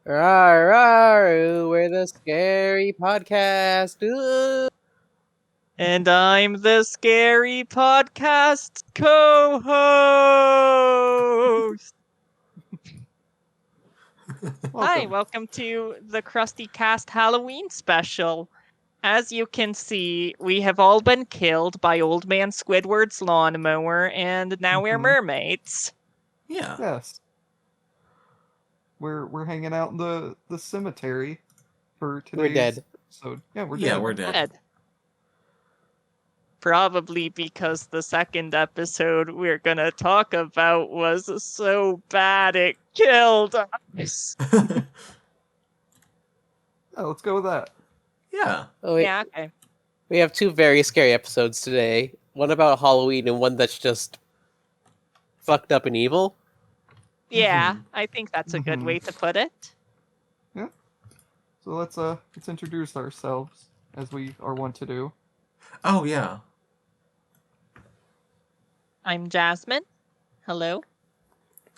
Rawr, rawr, we're the scary podcast. Ooh. And I'm the scary podcast co-host. Hi, welcome to the Krusty Kast Halloween special. As you can see, we have all been killed by Old Man Squidward's lawnmower, and now we're mermaids. Yeah. Yes. We're hanging out in the cemetery for today's We're dead. episode. Yeah, we're Yeah, dead. we're dead. Probably because the second episode we're gonna talk about was so bad it killed us. Yeah, let's go with that. Yeah. Oh, wait. Yeah, okay. We have two very scary episodes today. One about Halloween and one that's just fucked up and evil. Yeah, I think that's a good way to put it. So let's introduce ourselves as we are wont to do. Oh, yeah. I'm Jasmine. Hello.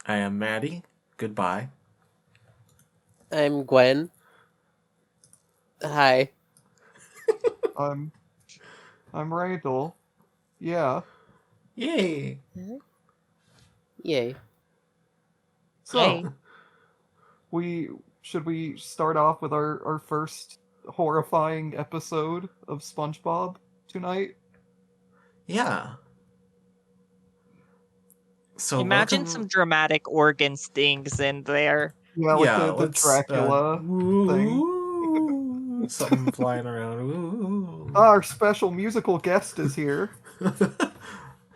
I am Maddie. Goodbye. I'm Gwen. Hi. I'm Randall. Yeah. Yay. Yay. So Hey. should we start off with our first horrifying episode of SpongeBob tonight? Yeah. So Imagine welcome... some dramatic organ stings in there. Yeah, like Yeah, the let's, Dracula thing. Ooh, something flying around. Ooh. Our special musical guest is here.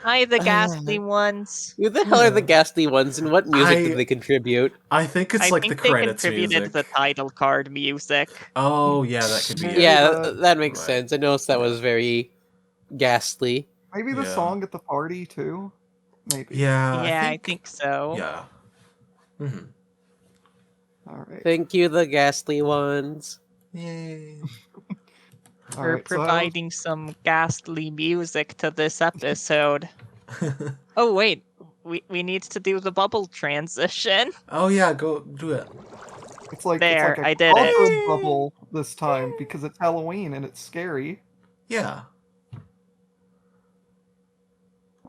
Hi, the ghastly ones. Who the hell are the ghastly ones and what music did they contribute? I think it's I like think the they credits contributed music. the title card music. Oh, yeah, that could be it. Yeah, the- that makes Right. sense. I noticed that was very ghastly. Maybe the Yeah. song at the party too. Maybe. Yeah, Yeah, I I think so. Yeah. Mm-hmm. All right. Thank you, the ghastly ones. Yay. All For right. So providing some ghastly music to this episode. Oh, wait. We need to do the bubble transition. Oh, yeah, go do it. it's like There, it's like I a did it. cauldron bubble this time because it's Halloween and it's scary. Yeah.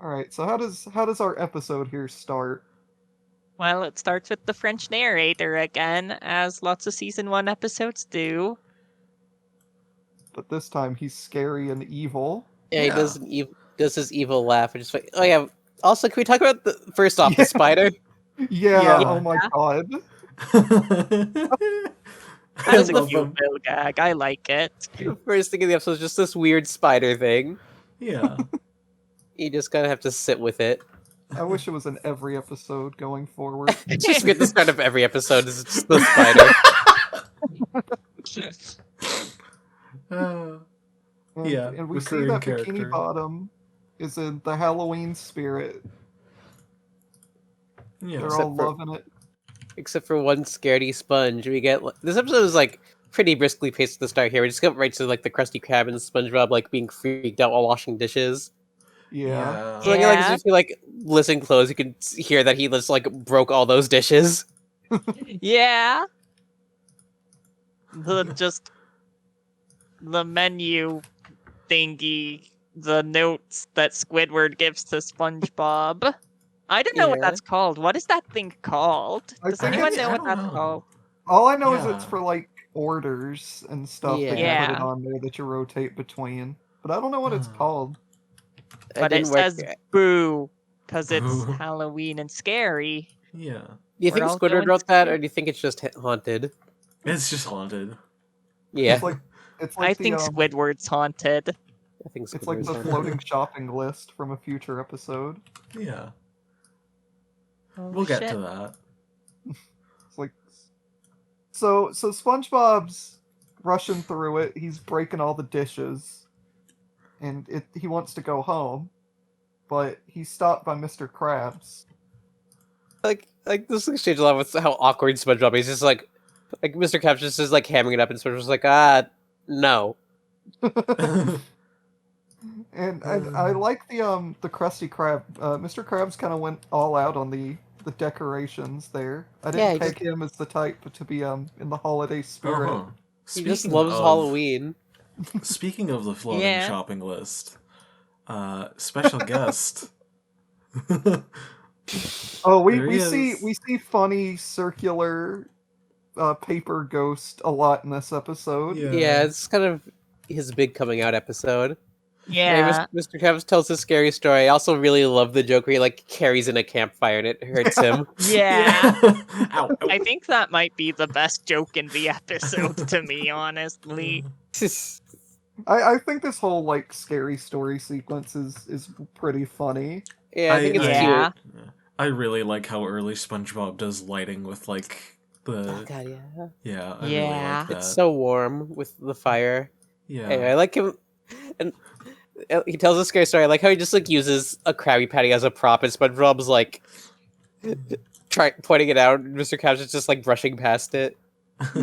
All right. So how does our episode here start? Well, it starts with the French narrator again, as lots of season 1 episodes do. But this time he's scary and evil. Yeah, he Yeah. does his evil laugh. And just like, oh yeah. Also, can we talk about first off the Yeah. spider? Yeah. Yeah. Oh my god. That's a love cute them. little gag. I like it. The first thing in the episode is just this weird spider thing. Yeah. You just gotta have to sit with it. I wish it was in every episode going forward. It's just at the start of every episode is just the spider. Uh, And, Yeah, and we see recurring that character. Bikini Bottom is in the Halloween spirit. yeah. They're Except all for- loving it. Except for one scaredy sponge. We get this episode is like pretty briskly paced at the start here. We just go right to like the Krusty Krab and SpongeBob like being freaked out while washing dishes. Yeah. So like, Yeah. if you like listen close, you can hear that he just like broke all those dishes. Yeah. The menu thingy, the notes that Squidward gives to SpongeBob. I don't know what Yeah. that's called. What is that thing called? Does I anyone think- know I what don't that's know. called? All I know is Yeah. it's for like orders and stuff that you put Yeah. it on there that you rotate between. But I don't know what it's Hmm. called. But it says boo because it's Boo. Halloween and scary. Yeah. Do you think We're all Squidward going wrote that, to- or do you think it's just haunted? It's just haunted. Yeah, It's like I the, think Squidward. Squidward's haunted. I think It's like Squidward's the haunted. floating shopping list from a future episode. Yeah. Oh, We'll get shit. to that. It's like so SpongeBob's rushing through it. He's breaking all the dishes, and he wants to go home, but he's stopped by Mr. Krabs. Like this exchange a lot with how awkward SpongeBob is. Just like Mr. Krabs just is like hammering it up, and SpongeBob's like, no. And I like the Krusty Krab. Mr. Krabs kind of went all out on the the decorations there. I Yeah, didn't he peg him as the type to be in the holiday spirit. Uh-huh. He just loves Halloween. Speaking of the floating Yeah. shopping list, special guest. Oh, There he we is. see funny circular paper ghost a lot in this episode. Yeah, it's kind of his big coming out episode. Yeah. Mr. Krabs tells a scary story. I also really love the joke where he like carries in a campfire and it hurts him. Yeah. Ow, ow. I think that might be the best joke in the episode, to me, honestly. I think this whole like scary story sequence is pretty funny. Yeah, I think it's Yeah. cute. I really like how early SpongeBob does lighting with like Oh the god, yeah. yeah. I really Yeah. like that. It's so warm with the fire. yeah. Anyway, I like him, and he tells a scary story. I like how he just like uses a Krabby Patty as a prop, and SpongeBob's like pointing it out. And Mr. Krabs is just like brushing past it.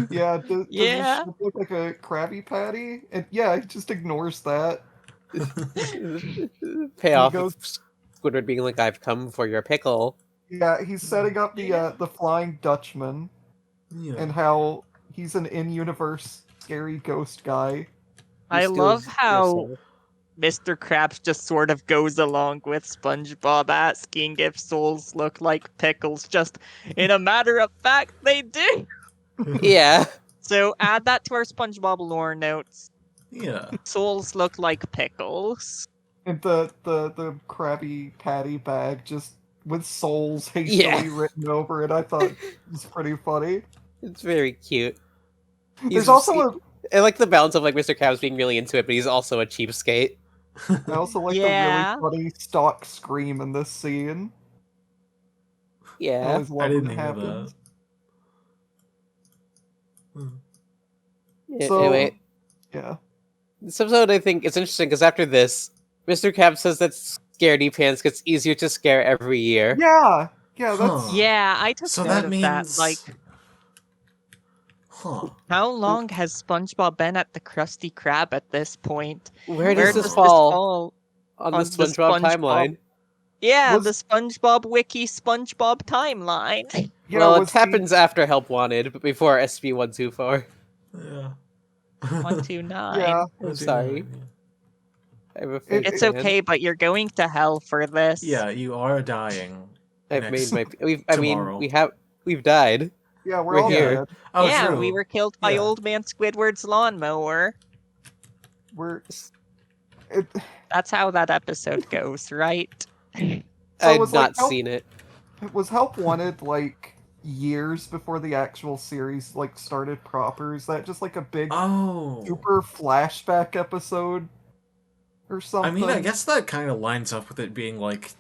Yeah, does Yeah. this look like a Krabby Patty? And yeah, he just ignores that. Payoff goes- of Squidward being like, "I've come for your pickle." Yeah, he's setting up the Flying Dutchman Yeah. and how he's an in-universe scary ghost guy. I Who love steals your how soul. Mr. Krabs just sort of goes along with SpongeBob asking if souls look like pickles. Just in a matter of fact, they do. Yeah, So add that to our SpongeBob lore notes. Yeah. Souls look like pickles. And the Krabby Patty bag just with souls hastily Yeah. written over it. I thought it was pretty funny. it's very cute. There's also I like the balance of like Mr. Krabs being really into it, but he's also a cheapskate. I also like Yeah. the really funny stock scream in this scene. I Yeah, always love I didn't when it hear happens. that. So- anyway, Yeah. this episode I think it's interesting because after this, Mr. Krabs says that Scaredy Pants gets easier to scare every year. Yeah. Yeah, that's Huh. Yeah, I took So note that of means that. Like, huh. how long has SpongeBob been at the Krusty Krab at this point? Where Where does this fall on the on the SpongeBob SpongeBob- timeline? Yeah, Was- the SpongeBob Wiki SpongeBob timeline. yeah, Well, was it the- happens after Help Wanted, but before SB124. Yeah. 129. Yeah. I'm sorry. I have a fake It's fan. okay, but you're going to hell for this. Yeah, you are dying. I've made next my. tomorrow. We've died. Yeah, We're all here. dead. Oh, yeah, true. we were killed by Yeah. Old Man Squidward's lawnmower. We're That's how that episode goes, right? So I've was, like, not seen it. was Help Wanted like years before the actual series like started proper? Is that just like a big Oh. super flashback episode or something? I mean, I guess that kind of lines up with it being like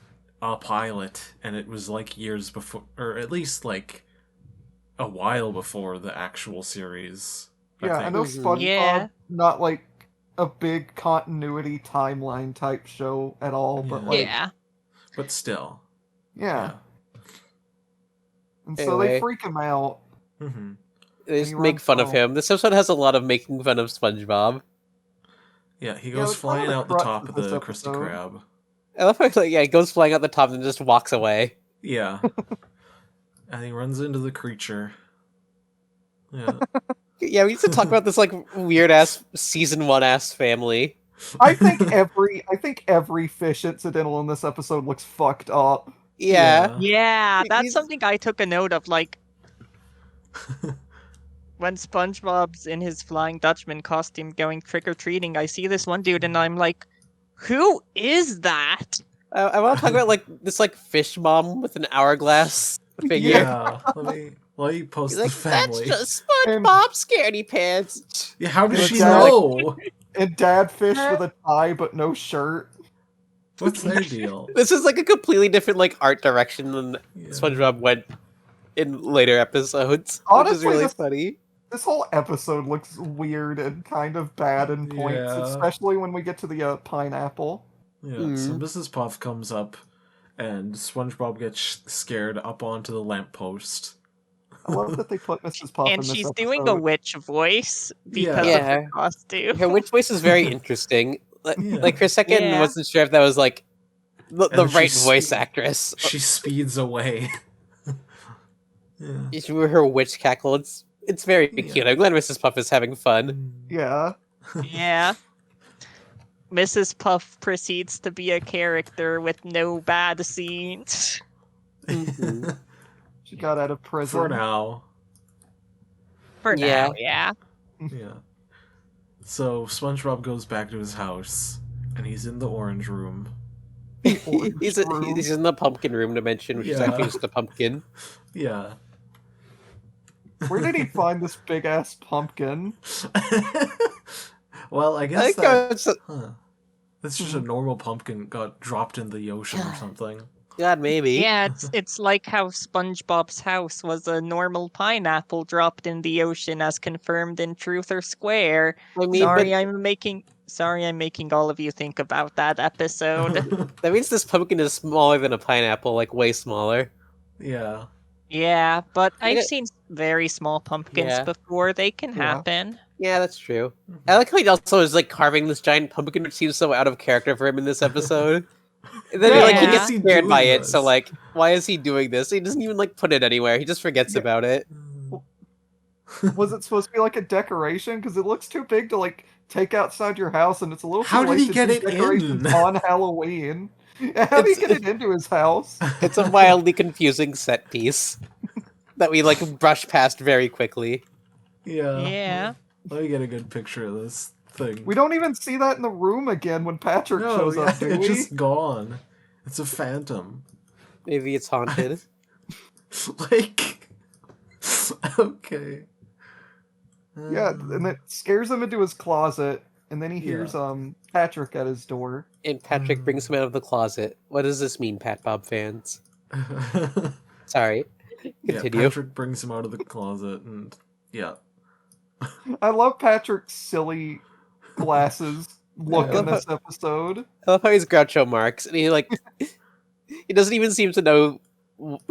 a pilot, and it was like years before, or at least like a while before the actual series. Yeah, I think. know Mhm. SpongeBob Yeah. not like a big continuity timeline type show at all, but Yeah. like Yeah. But still. yeah. And so they Anyway. freak him out. Mm-hmm. They just he make runs fun of home. him. This episode has a lot of making fun of SpongeBob. Yeah, he Yeah, goes it's one of flying the out the crux top of of the this Krusty episode. Krab. I love how like, he goes flying out the top and just walks away. Yeah. And he runs into the creature. Yeah. Yeah, we used to talk about this like weird ass season 1 ass family. I think every fish incidental in this episode looks fucked up. Yeah. Yeah, that's He's- something I took a note of. Like, when SpongeBob's in his Flying Dutchman costume going trick-or-treating, I see this one dude and I'm like, who is that? I want to talk about like this like fish mom with an hourglass figure. Yeah. Let me post He's the like, that's family. just SpongeBob Scaredy Pants. Yeah, how does It's she like- know? And dad fish with a tie but no shirt. What's their deal? This is like a completely different like art direction than Yeah. SpongeBob went in later episodes, which is Honestly, really this- funny. This whole episode looks weird and kind of bad in points, Yeah. especially when we get to the pineapple. Yeah, so Mrs. Puff comes up, and SpongeBob gets scared up onto the lamppost. I love that they put Mrs. Puff in And this she's episode. doing a witch voice because Yeah. of her costume. Her witch voice is very interesting. Like, Yeah. like for a second, Yeah. wasn't sure if that was like the And right she's- voice actress. She speeds away. Yeah. If you were her witch cackle, it's very Yeah. cute. I'm glad Mrs. Puff is having fun. Yeah. Yeah. Mrs. Puff proceeds to be a character with no bad scenes. Mhm. She got out of prison. For now. For Yeah. now, yeah. Yeah. So SpongeBob goes back to his house, and he's in the orange room. Orange he's room. he's in the pumpkin room dimension, which is Yeah. actually just a pumpkin. Yeah. Where did he find this big ass pumpkin? Well, I I guess think that. that's That's just a normal pumpkin got dropped in the ocean or something. God, maybe. Yeah, it's like how SpongeBob's house was a normal pineapple dropped in the ocean as confirmed in Truth or Square. I mean, Sorry, but I'm making all of you think about that episode. that means this pumpkin is smaller than a pineapple, like way smaller. Yeah. Yeah, but I've Yeah. seen very small pumpkins Yeah. before. They can Yeah. happen. Yeah, that's true. I like how he also is like carving this giant pumpkin, which seems so out of character for him in this episode. And then he Yeah. gets Why is he scared by doing it, so this? like, why is he doing this? He doesn't even like put it anywhere. He just forgets Yeah. about it. Was it supposed to be like a decoration? Because it looks too big to like take outside your house, and it's a little How too did late he to get do it in? decorations on Halloween. How did he get it into his house? It's a wildly confusing set piece that we like brush past very quickly. Yeah. Yeah. Let me get a good picture of this thing. We don't even see that in the room again when Patrick No, shows up, do it's we? just gone. It's a phantom. Maybe it's haunted. Like, okay. Yeah, and it scares him into his closet, and then he hears Patrick at his door. And Patrick brings him out of the closet. What does this mean, Pat Bob fans? Sorry. Yeah, Continue. Patrick brings him out of the closet, and yeah. I love Patrick's silly glasses look Yeah. in this episode. I love how he's Groucho Marx, and he like he doesn't even seem to know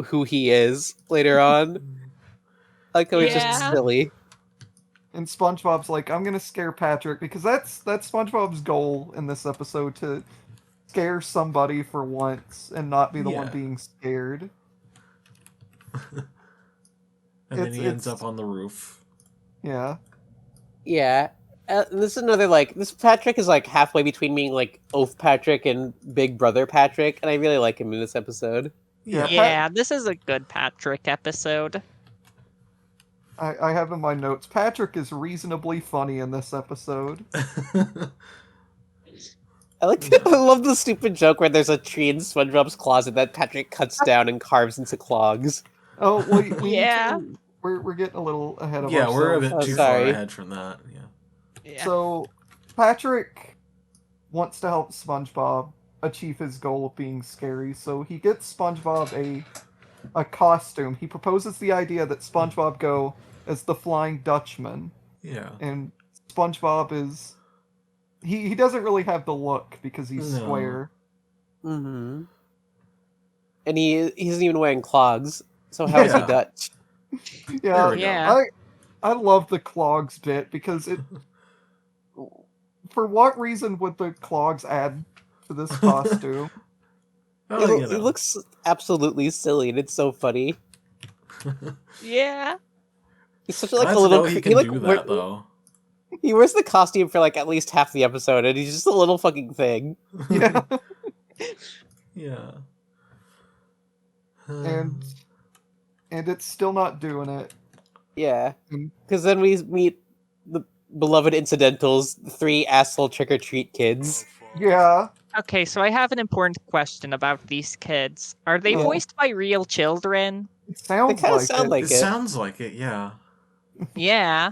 who he is later on. I like how he's just Yeah. silly. And SpongeBob's like, I'm gonna scare Patrick, because that's SpongeBob's goal in this episode, to scare somebody for once and not be the one Yeah. being scared. And then It's- he ends it's- up on the roof. Yeah. Yeah. This is another like this Patrick is like halfway between being like Oaf Patrick and Big Brother Patrick, and I really like him in this episode. Yeah. Yeah, this is a good Patrick episode. I have in my notes, Patrick is reasonably funny in this episode. I like I love the stupid joke where there's a tree in SpongeBob's closet that Patrick cuts down and carves into clogs. Oh, we Yeah. need to, we're getting a little ahead of Yeah, ourselves. we're a bit Oh, too sorry. far ahead from that. Yeah. Yeah. So, Patrick wants to help SpongeBob achieve his goal of being scary, so he gets SpongeBob a costume. He proposes the idea that SpongeBob go as the Flying Dutchman, Yeah. and SpongeBob is... He doesn't really have the look because he's No. square. Mm-hmm. And he isn't even wearing clogs, so how is he Yeah. Dutch? There Yeah, we go. Yeah. I love the clogs bit because it... For what reason would the clogs add to this costume? Oh, you It know. looks absolutely silly, and it's so funny. Yeah. He's such like Glad a to little. know he can he, like, do wear- that though. he wears the costume for like at least half the episode, and he's just a little fucking thing. Yeah. Yeah. and it's still not doing it. Yeah, Mm. because then we meet the beloved incidentals, the 3 asshole trick or treat kids. Yeah. Okay, so I have an important question about these kids. Are they Yeah. voiced by real children? It sounds kinda like sound it. like It it. sounds like it, yeah. Yeah.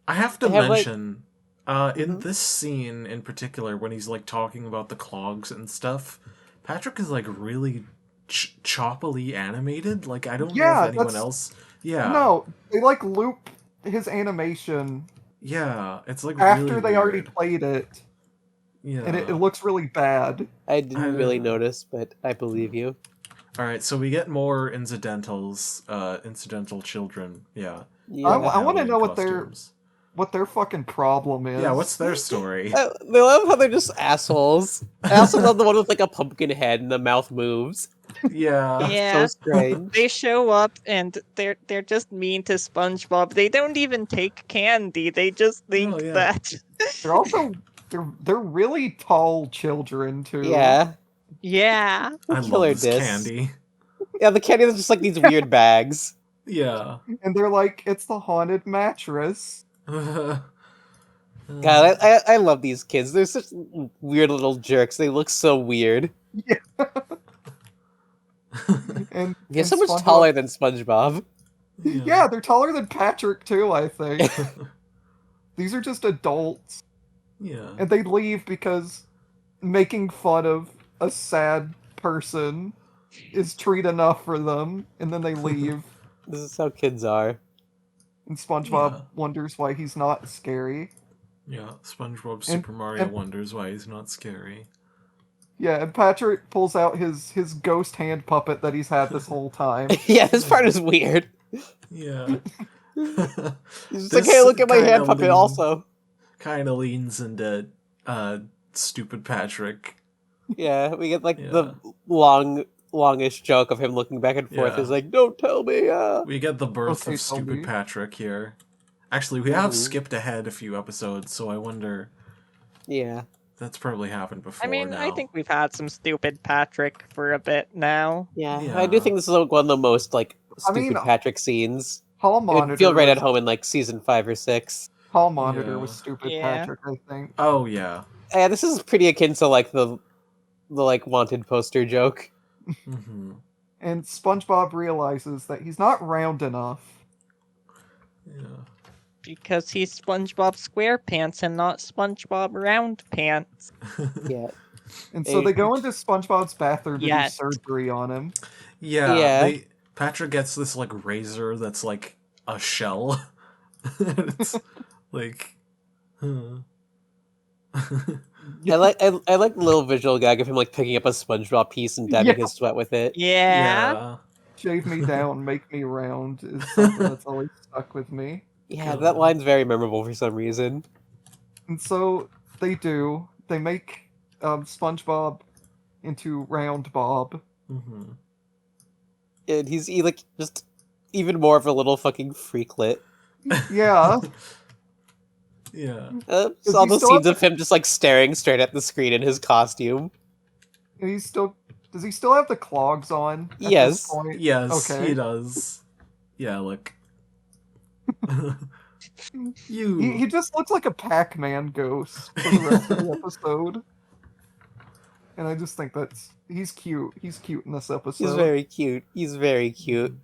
I have to They have, like- mention, in Mhm. this scene in particular, when he's like talking about the clogs and stuff, Patrick is like really choppily animated. Like I don't know Yeah, if anyone that's- else. Yeah. No, they like loop his animation Yeah, it's like after really they already weird. played it, Yeah. and it looks really bad. I didn't I really don't know. notice, but I believe you. All right, so we get more incidentals, incidental children. Yeah. Yeah. I in the wanna Halloween know what their- costumes. What their fucking problem is. Yeah, what's their story? They love how they're just assholes. I also love the one with like a pumpkin head and the mouth moves. Yeah. Yeah. So strange. They show up and they're just mean to SpongeBob. They don't even take candy. They just think Oh, yeah. that. They're also they're really tall children too. Yeah. Yeah. I Killer love this disc. candy. Yeah, the candy is just like these weird bags. Yeah. And they're like, it's the haunted mattress. God, I love these kids. They're such weird little jerks. They look so weird. And They're and so much SpongeBob- taller than SpongeBob. Yeah, they're taller than Patrick too, I think. These are just adults. Yeah. And they leave because making fun of a sad person is treat enough for them, and then they leave. This is how kids are. And SpongeBob Yeah. wonders why he's not scary. Yeah. SpongeBob Super Mario wonders why he's not scary. Yeah, and Patrick pulls out his ghost hand puppet that he's had this whole time. Yeah, this part is weird. Yeah. He's just like, hey, look at my hand puppet also. Kind of leans into stupid Patrick. Yeah, we get like Yeah. the longish joke of him looking back and forth. Yeah. He's like, don't tell me. We get the birth Okay, of stupid Toby. Patrick here. Actually, we have Mhm. skipped ahead a few episodes, so I wonder Yeah. that's probably happened before. I mean, now. I think we've had some stupid Patrick for a bit now. Yeah. Yeah. I do think this is like one of the most like I stupid mean, Patrick scenes. Hall It Monitor would feel right was, at home in like season 5 or 6. Hall Monitor Yeah. was stupid Yeah. Patrick, I think. Oh yeah. Yeah, this is pretty akin to like the like wanted poster joke. Hmm. And SpongeBob realizes that he's not round enough. Yeah. Because he's SpongeBob SquarePants and not SpongeBob Round Pants. Yeah. And so Hey. they go into SpongeBob's bathroom to Yes. do surgery on him. Yeah. Yeah. Patrick gets this like razor that's like a shell. It's like. Huh. I like the little visual gag of him like picking up a SpongeBob piece and dabbing Yeah. his sweat with it. Yeah. Shave me down, make me round is something that's always stuck with me. Yeah, God. that line's very memorable for some reason. And so they do. They make SpongeBob into Round Bob. Hmm. And he's like just even more of a little fucking freaklet. Yeah. Yeah. So Does all he those still scenes have of him just like staring straight at the screen in his costume. And he's still. Does he still have the clogs on? At Yes. This point? Yes, Okay. he does. Yeah, look. He You. just looks like a Pac-Man ghost for the rest of the episode. And I just think he's cute. He's cute in this episode. He's very cute. He's very cute.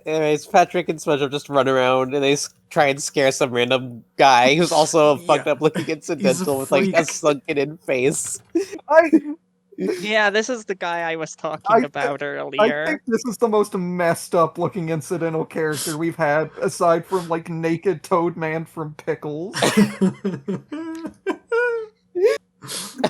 Anyways, Patrick and SpongeBob just run around and they try and scare some random guy who's also a fucked Yeah. up looking incidental with like a freak. sunken in face. I Yeah, this is the guy I was talking I- about I earlier. think this is the most messed up looking incidental character we've had, aside from like naked Toad Man from Pickles.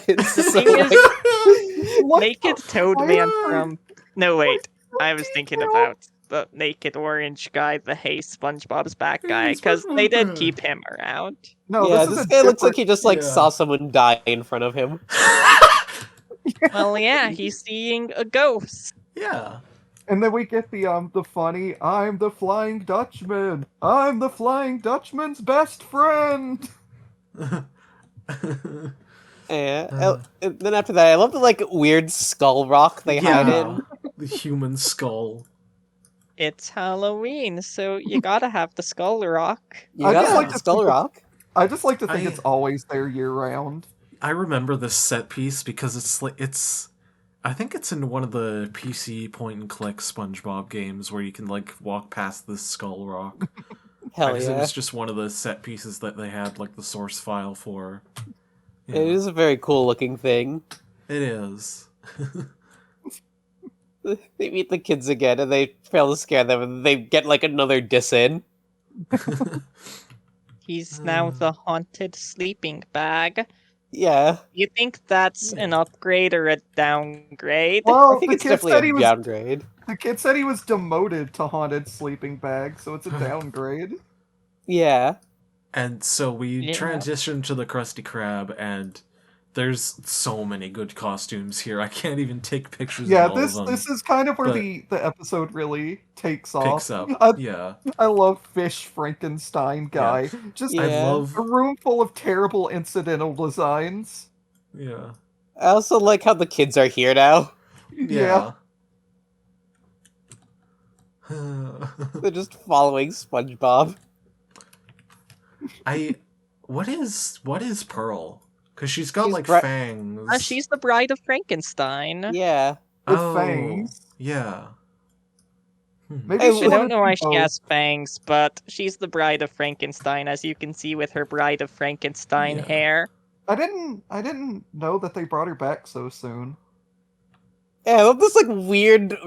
It's just so, Thing is- like, What Naked the Toad fuck? Man from. No, wait. I was What thinking the hell? about the naked orange guy, the Hey SpongeBob's back Hey, guy, because they SpongeBob did guy. keep him around. No, yeah, this is this a guy looks like different- he just like Yeah. saw someone die in front of him. Well, yeah, he's seeing a ghost. Yeah. And then we get the funny, I'm the Flying Dutchman. I'm the Flying Dutchman's best friend. Yeah. And then after that, I love the like weird skull rock they hide in. The human skull. It's Halloween, so you gotta have the skull rock. You I got just like the to skull think it's- rock. I just like to think I- it's always there year round. I remember this set piece because it's I think it's in one of the PC point and click SpongeBob games where you can like walk past this skull rock. Hell Because yeah. It was just one of the set pieces that they had like the source file for. It Yeah, is a very cool looking thing. it is. They meet the kids again and they fail to scare them and they get like another diss in. He's now the haunted sleeping bag. Yeah. You think that's an upgrade or a downgrade? Well, I think the it's kid definitely said a he was downgrade. the kid said he was demoted to haunted sleeping bag, so it's a downgrade. Yeah. And so we Yeah. transition to the Krusty Krab, and there's so many good costumes here. I can't even take pictures Yeah, of all of them. this is kind of where but- the episode really takes off. Picks up. Yeah. I love Fish Frankenstein guy. Just Yeah. I love. a room full of terrible incidental designs. Yeah. I also like how the kids are here now. Yeah. They're just following SpongeBob. What is Pearl? Because she's got She's like bri- fangs. She's the bride of Frankenstein. Yeah. With Oh, fangs. Yeah. Maybe I she I don't wanted know why to she both. has fangs, but she's the bride of Frankenstein, as you can see with her bride of Frankenstein Yeah. hair. I didn't know that they brought her back so soon. Yeah, I love this like weird,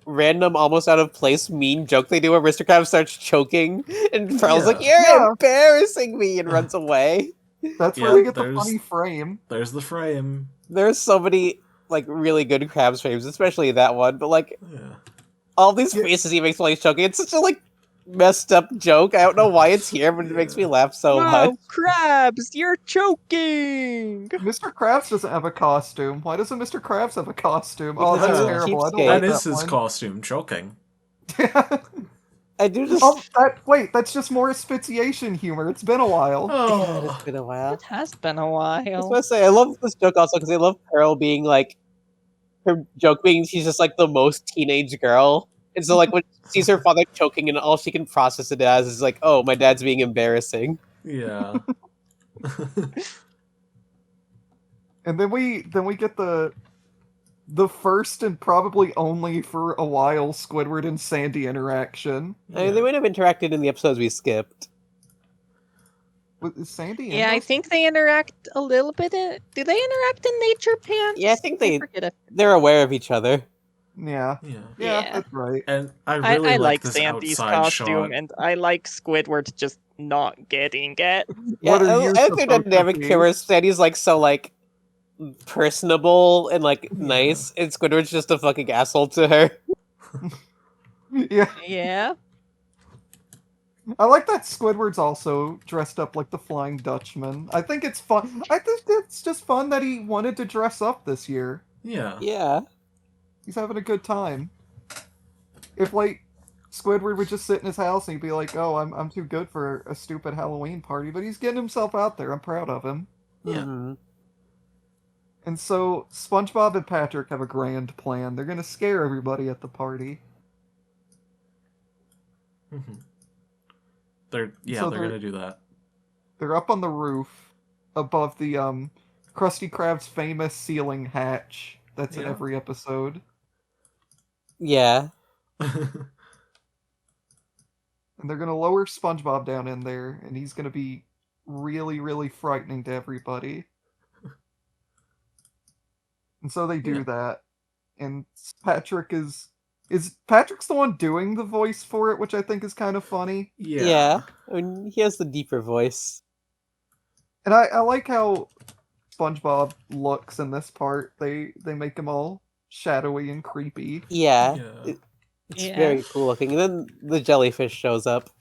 random, almost out of place meme joke they do where Mr. Krabs starts choking and Pearl's like, Yeah. "You're Yeah. embarrassing me," and runs away. That's Yeah, where we get the there's- funny frame. There's the frame. There's so many like really good Krabs frames, especially that one. But like Yeah. all these Yeah. faces he makes while he's choking, it's such a like messed up joke. I don't know why it's here, but it makes me laugh so much. Whoa, Krabs, you're choking! Mr. Krabs doesn't have a costume. Why doesn't Mr. Krabs have a costume? Because Oh, that's he's a terrible. I don't cheapskate. like That is his one. costume, choking. I do just. Oh, that's just more asphyxiation humor. It's been a while. God, it's been a while. It has been a I was while. gonna say I love this joke also because I love Pearl being like her joke being she's just like the most teenage girl, and so like when she sees her father choking and all she can process it as is like, oh, my dad's being embarrassing. Yeah. And then we get the first and probably only for a while Squidward and Sandy interaction. I mean, they might have interacted in the episodes we skipped. Is Sandy? in Yeah, I those? think they interact a little bit. Do they interact in Nature Pants? Yeah, I think I forget it. they're aware of each other. Yeah, Yeah. yeah, Yeah. that's right. And I I really like this Sandy's outside costume, shot. and I like Squidward just not getting it. Yeah, What are you I think their supposed to dynamic be? here where Sandy's like so like personable and like Yeah. nice, and Squidward's just a fucking asshole to her. Yeah, Yeah. I like that Squidward's also dressed up like the Flying Dutchman. I think it's fun. I think it's just fun that he wanted to dress up this year. Yeah. Yeah. He's having a good time. If like Squidward would just sit in his house and he'd be like, "Oh, I'm too good for a stupid Halloween party," but he's getting himself out there. I'm proud of him. Yeah. Mhm. And so SpongeBob and Patrick have a grand plan. They're gonna scare everybody at the party. Mhm. They're So gonna do that. They're up on the roof above the Krusty Krab's famous ceiling hatch that's in Yeah. every episode. Yeah. And they're gonna lower SpongeBob down in there, and he's gonna be really, really frightening to everybody. And so they do Yeah. that. And Patrick is Patrick's the one doing the voice for it, which I think is kind of funny. Yeah. I mean, he has the deeper voice. And I like how SpongeBob looks in this part. They make him all shadowy and creepy. Yeah. Yeah. It's Yeah. very cool looking. And then the jellyfish shows up.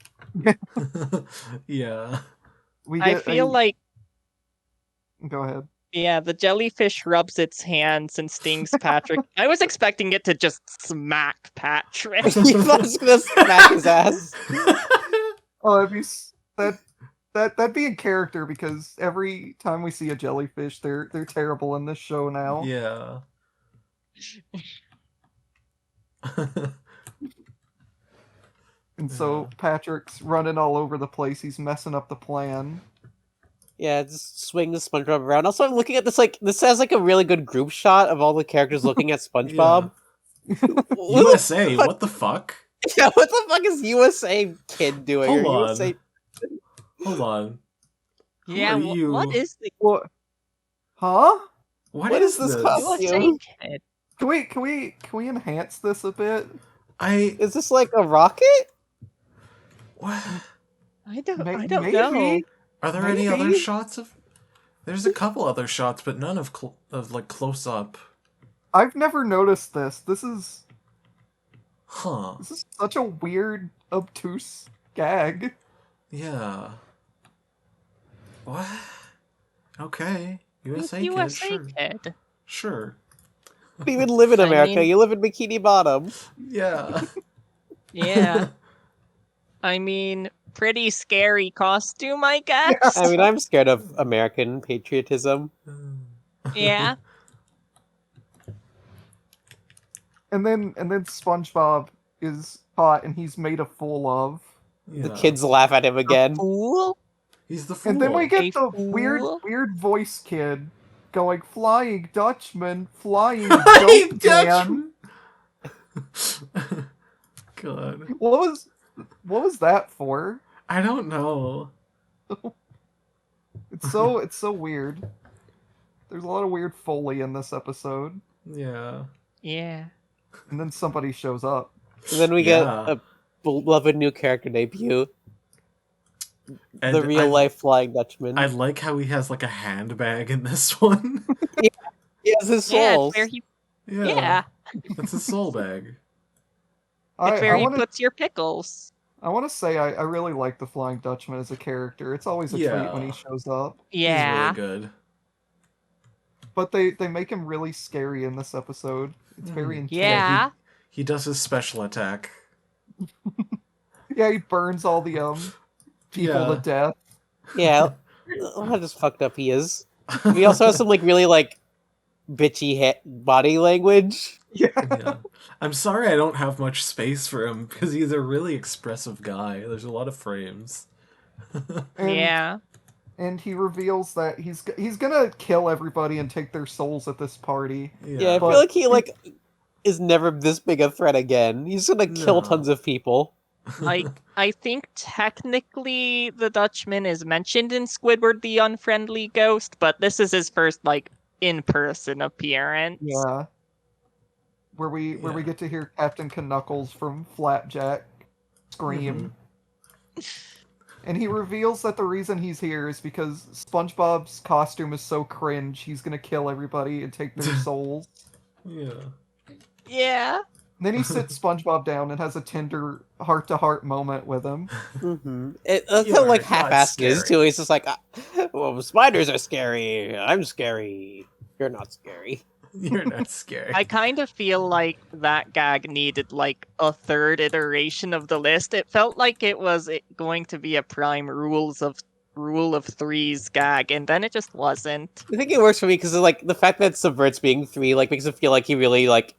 Yeah. We I get feel like, Go ahead. yeah, the jellyfish rubs its hands and stings Patrick. I was expecting it to just smack Patrick. He was gonna smack his ass. Oh, that'd be in character because every time we see a jellyfish, they're terrible in this show now. Yeah. And so Patrick's running all over the place. He's messing up the plan. Yeah, just swings SpongeBob around. Also, I'm looking at this like this has like a really good group shot of all the characters looking at SpongeBob. USA, what the fuck? Yeah, what the fuck is USA kid doing? Hold Or on. USA... Hold on. Who Yeah, are you? what is the What? Huh? What is this costume? USA kid? Can we enhance this a bit? Is this like a rocket? What? I don't Maybe? know. Are there any other Maybe. shots of? There's a couple other shots, but none of like close up. I've never noticed this. This is Huh? such a weird, obtuse gag. Yeah. What? Okay. USA USA kid, sure. kid. Sure. You don't even live in I America. mean- You live in Bikini Bottom. Yeah. Yeah. I mean, pretty scary costume, I guess. I mean, I'm scared of American patriotism. Yeah. And then SpongeBob is caught and he's made a fool of. The Yeah. kids laugh at him again. Fool? He's the fool. And then we A get the fool? weird voice kid going, "Flying Dutchman, flying Flying dope Dutchman! man." God. What was that for? I don't know. It's so weird. There's a lot of weird Foley in this episode. Yeah. Yeah. And then somebody shows up. And then we get Yeah. a beloved new character debut. And The real life Flying Dutchman. I like how he has like a handbag in this one. He has his Yeah, souls. it's where he. Yeah. Yeah, It's a soul bag. it's where I he want to puts your pickles. say I really like the Flying Dutchman as a character. It's always a treat when he Yeah. shows up. Yeah. He's really good. But they make him really scary in this episode. It's very intense. Yeah. He does his special attack. Yeah, he burns all the people Yeah. to death. Yeah. Look how just fucked up he is. He also has some like really like bitchy body language. Yeah. I'm sorry I don't have much space for him because he's a really expressive guy. There's a lot of frames. And, Yeah. And he reveals that he's gonna kill everybody and take their souls at this party. Yeah, I But- feel like he like is never this big a threat again. He's gonna kill No. tons of people. I think technically the Dutchman is mentioned in Squidward the Unfriendly Ghost, but this is his first like in-person appearance. Yeah. Where we Yeah. get to hear Captain Knuckles from Flapjack scream. And he reveals that the reason he's here is because SpongeBob's costume is so cringe, he's gonna kill everybody and take their souls. Yeah. Yeah. And then he sits SpongeBob down and has a tender heart-to-heart moment with him. Mm-hmm. That's You how are like not half-assed it is scary. too. He's just like, well, spiders are scary. I'm scary. You're not scary. You're not scary. I kind of feel like that gag needed like a third iteration of the list. It felt like it was going to be a prime rule of threes gag, and then it just wasn't. I think it works for me because like the fact that it subverts being 3 like makes it feel like he really like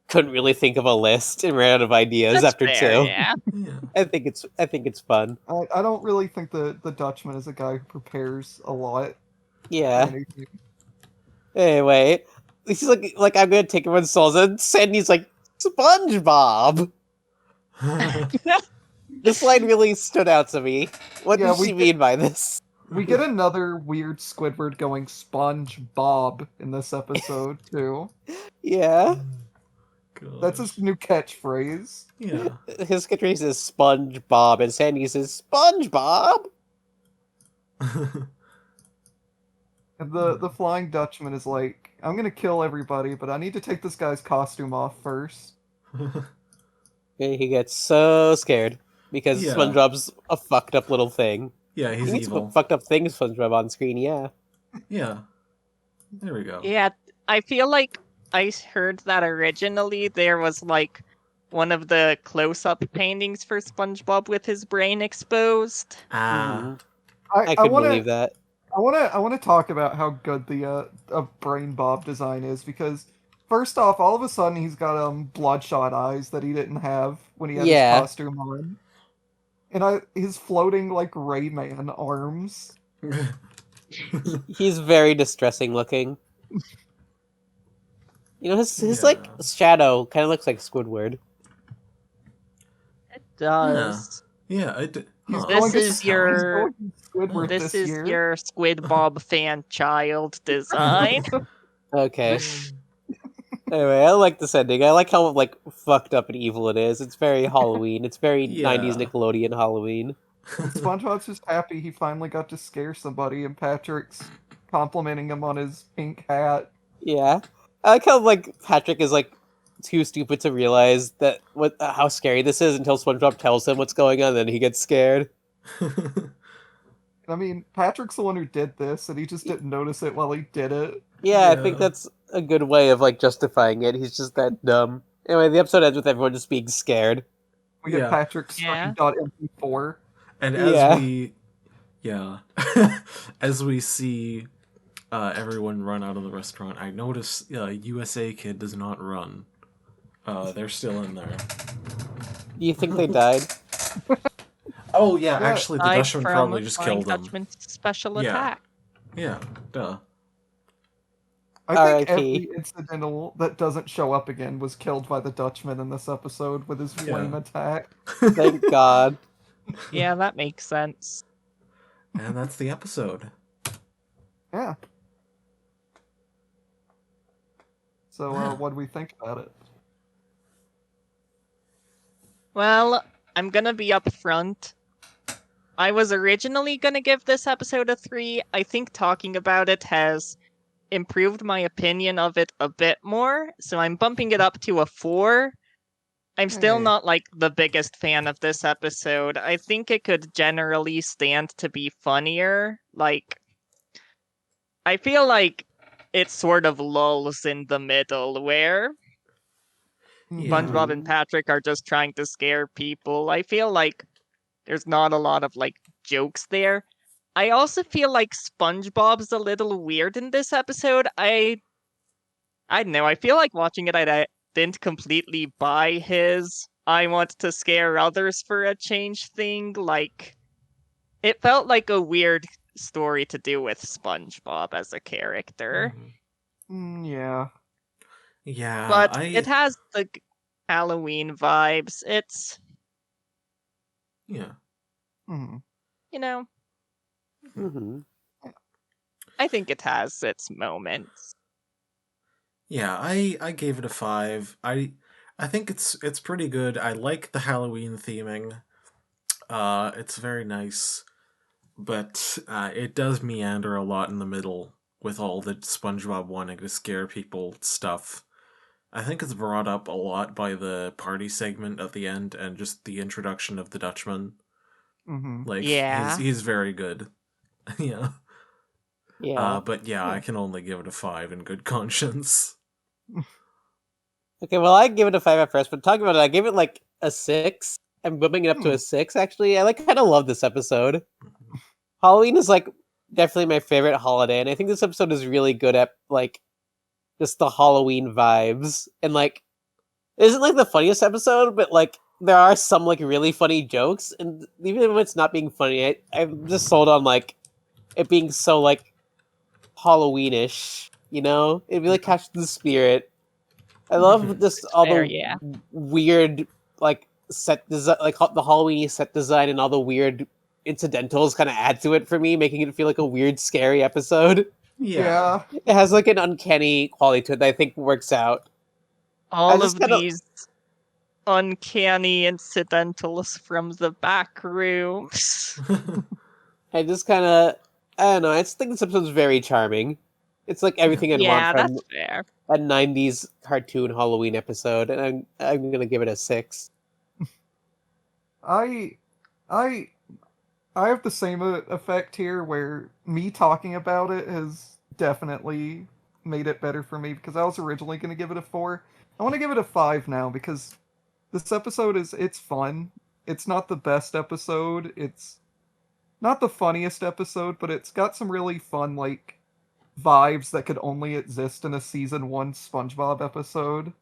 couldn't really think of a list and ran out of ideas That's after fair, 2. Yeah. Yeah. I think it's fun. I don't really think the Dutchman is a guy who prepares a lot. Yeah. Anything. Anyway, he's like I'm gonna take everyone's souls, and Sandy's like SpongeBob. This line really stood out to me. What Yeah, does we she get- mean by this? We get another weird Squidward going SpongeBob in this episode, too. Yeah, That's his new catchphrase. Yeah. his catchphrase is SpongeBob, and Sandy says SpongeBob. And the Flying Dutchman is like, I'm gonna kill everybody, but I need to take this guy's costume off first. And he gets so scared because Yeah. SpongeBob's a fucked up little thing. Yeah, he's He needs to evil. put fucked up things SpongeBob on screen. Yeah. Yeah. There we go. Yeah, I feel like I heard that originally there was like one of the close-up paintings for SpongeBob with his brain exposed. Ah. I could believe that. I want to talk about how good the Brain Bob design is, because first off, all of a sudden he's got bloodshot eyes that he didn't have when he had Yeah. his costume on, and his floating like Rayman arms. He's very distressing looking. You know, his like Yeah. shadow kind of looks like Squidward. It does. Yeah, I did. He's Huh. This going to- is he's your- going to Squidward This this is year. your Squid Bob fan child design. Okay. Anyway, I like this ending. I like how like fucked up and evil it is. It's very Halloween. It's very Yeah. 90s Nickelodeon Halloween. SpongeBob's just happy he finally got to scare somebody, and Patrick's complimenting him on his pink hat. Yeah. I like how like Patrick is like too stupid to realize that how scary this is until SpongeBob tells him what's going on, and then he gets scared. And I mean, Patrick's the one who did this, and he just didn't notice it while he did it. Yeah, I think Yeah. that's a good way of like justifying it. He's just that dumb. Anyway, the episode ends with everyone just being scared. We get Yeah. Patrick's Yeah. screen.mp4. And Yeah. as we see everyone run out of the restaurant, I notice USA Kid does not run. They're still in there. Do you think they died? Oh yeah, Yeah. actually the Aside Dutchman from probably just Flying killed him. Dutchman's special Yeah. attack. Yeah, duh. I think R.I.P. every incidental that doesn't show up again was killed by the Dutchman in this episode with his flame attack. Thank God. Yeah, that makes sense. And that's the episode. Yeah. So, Yeah. what do we think about it? Well, I'm gonna be upfront. I was originally gonna give this episode a 3. I think talking about it has improved my opinion of it a bit more, so I'm bumping it up to a 4. I'm still Hey. not like the biggest fan of this episode. I think it could generally stand to be funnier. Like, I feel like it sort of lulls in the middle where Yeah. SpongeBob and Patrick are just trying to scare people. I feel like there's not a lot of like jokes there. I also feel like SpongeBob's a little weird in this episode. I don't know. I feel like watching it, I didn't completely buy his "I want to scare others for a change" thing. Like, it felt like a weird story to do with SpongeBob as a character. Yeah. Yeah, But it has the Halloween vibes. It's, yeah. Hmm. you know, Hmm. I think it has its moments. Yeah, I gave it a 5. I think it's pretty good. I like the Halloween theming. It's very nice, but it does meander a lot in the middle with all the SpongeBob wanting to scare people stuff. I think it's brought up a lot by the party segment at the end and just the introduction of the Dutchman. Hmm. Like, Yeah. he's very good. Yeah. Yeah. But yeah, I can only give it a 5 in good conscience. Okay, well, I give it a 5 at first, but talking about it, I gave it like a 6. I'm bumping it up to a 6, actually. I like kind of love this episode. Halloween is like definitely my favorite holiday, and I think this episode is really good at like just the Halloween vibes. And like, it isn't like the funniest episode, but like there are some like really funny jokes, and even if it's not being funny, I'm just sold on like it being so like Halloweenish. You know, it really catches the spirit. I love just all fair, the yeah. weird like set design, like the Halloweeny set design, and all the weird incidentals kind of add to it for me, making it feel like a weird, scary episode. Yeah. It has like an uncanny quality to it that I think works out. All just of kinda- these uncanny incidentals from the back rooms. I just kind of, I don't know. I just think this episode's very charming. It's like everything I'd want Yeah, from that's fair. a '90s cartoon Halloween episode, and I'm gonna give it a 6. I have the same effect here where me talking about it has definitely made it better for me because I was originally going to give it a 4. I want to give it a 5 now because this episode it's fun. It's not the best episode. It's not the funniest episode, but it's got some really fun like vibes that could only exist in a season 1 SpongeBob episode.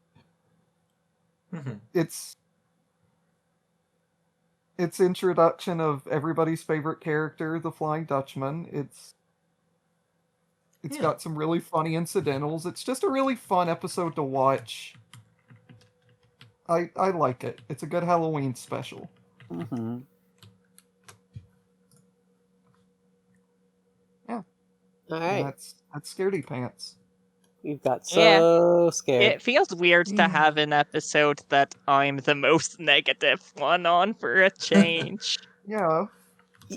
It's introduction of everybody's favorite character, the Flying Dutchman. It's got some really funny incidentals. It's just a really fun episode to watch. I like it. It's a good Halloween special. Mm-hmm. Yeah. All And right, that's Scaredy Pants. we've got so scared. It feels weird to have an episode that I'm the most negative one on for a change. Yeah.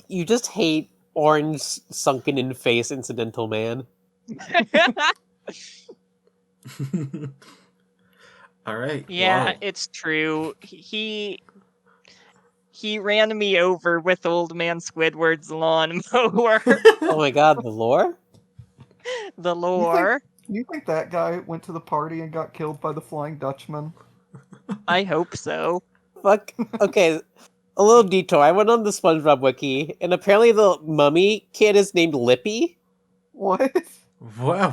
You just hate orange sunken in face incidental man. All right. Yeah, Wow. it's true. He he ran me over with Old Man Squidward's lawnmower. Oh my god, the lore? The lore. You think that guy went to the party and got killed by the Flying Dutchman? I hope so. Fuck. Okay, a little detour. I went on the SpongeBob wiki, and apparently the mummy kid is named Lippy. What?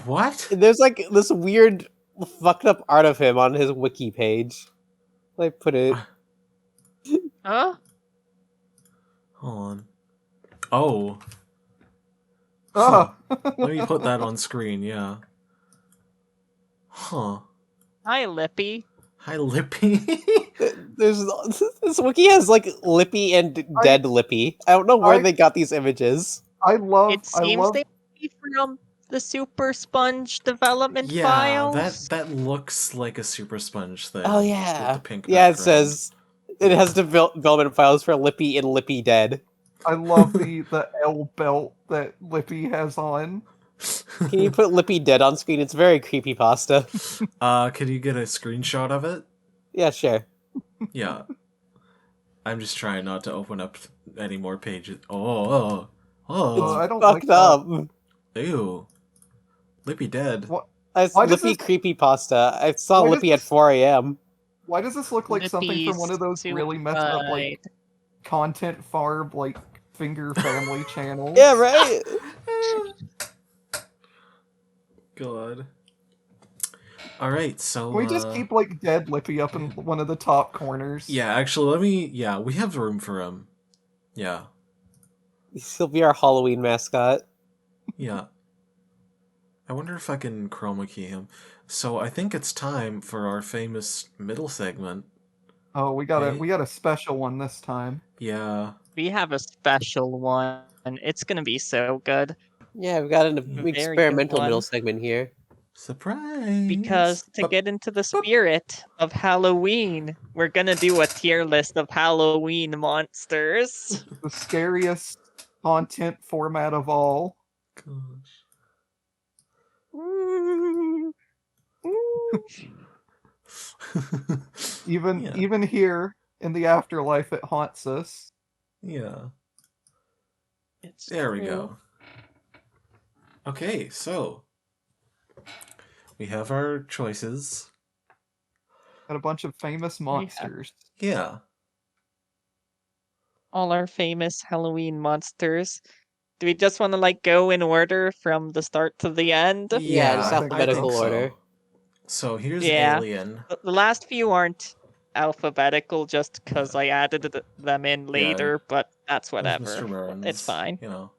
What? And there's like this weird fucked up art of him on his wiki page. I put it. Huh? Hold on. Oh, Oh, let me put that on screen. Yeah. Huh. Hi, Lippy. Hi, Lippy. There's this wiki has like Lippy and dead Lippy. I don't know where I- they got these images. It seems they might be from the Super Sponge development Yeah, files. that looks like a Super Sponge thing. Oh with yeah, the pink yeah. It background. says it has development files for Lippy and Lippy dead. I love the L belt that Lippy has on. Can you put Lippy dead on screen? It's very creepy pasta. Can you get a screenshot of it? Yeah, sure. Yeah. I'm just trying not to open up any more pages. Oh. I don't like Fucked that. up. Ew. Lippy dead. What? It's Why does Lippy this- creepy pasta. I saw why does Lippy at this- 4 a.m. Why does this look like something from one of those really messed up like content farb like finger family channels? Yeah, right. God. Alright, so Can we just keep like dead Lippy up in one of the top corners? yeah, actually we have room for him. Yeah. He'll be our Halloween mascot. Yeah. I wonder if I can chroma key him. So I think it's time for our famous middle segment. Oh, we got Okay. we got a special one this time. Yeah. We have a special one. It's gonna be so good. Yeah, we've got an Very good experimental one. middle segment here. Surprise! Because to get into the spirit of Halloween, we're gonna do a tier list of Halloween monsters. The scariest content format of all. Gosh. Ooh. Ooh. Even Yeah. even here in the afterlife, it haunts us. Yeah. It's There we true. go. Okay, so we have our choices. Got a bunch of famous monsters. Yeah. All our famous Halloween monsters. Do we just want to like go in order from the start to the end? Yeah, just I think alphabetical so. order. So here's Yeah. Alien. The last few aren't alphabetical just because I added them in later, but that's There's whatever. Mr. Burns. It's fine. You know.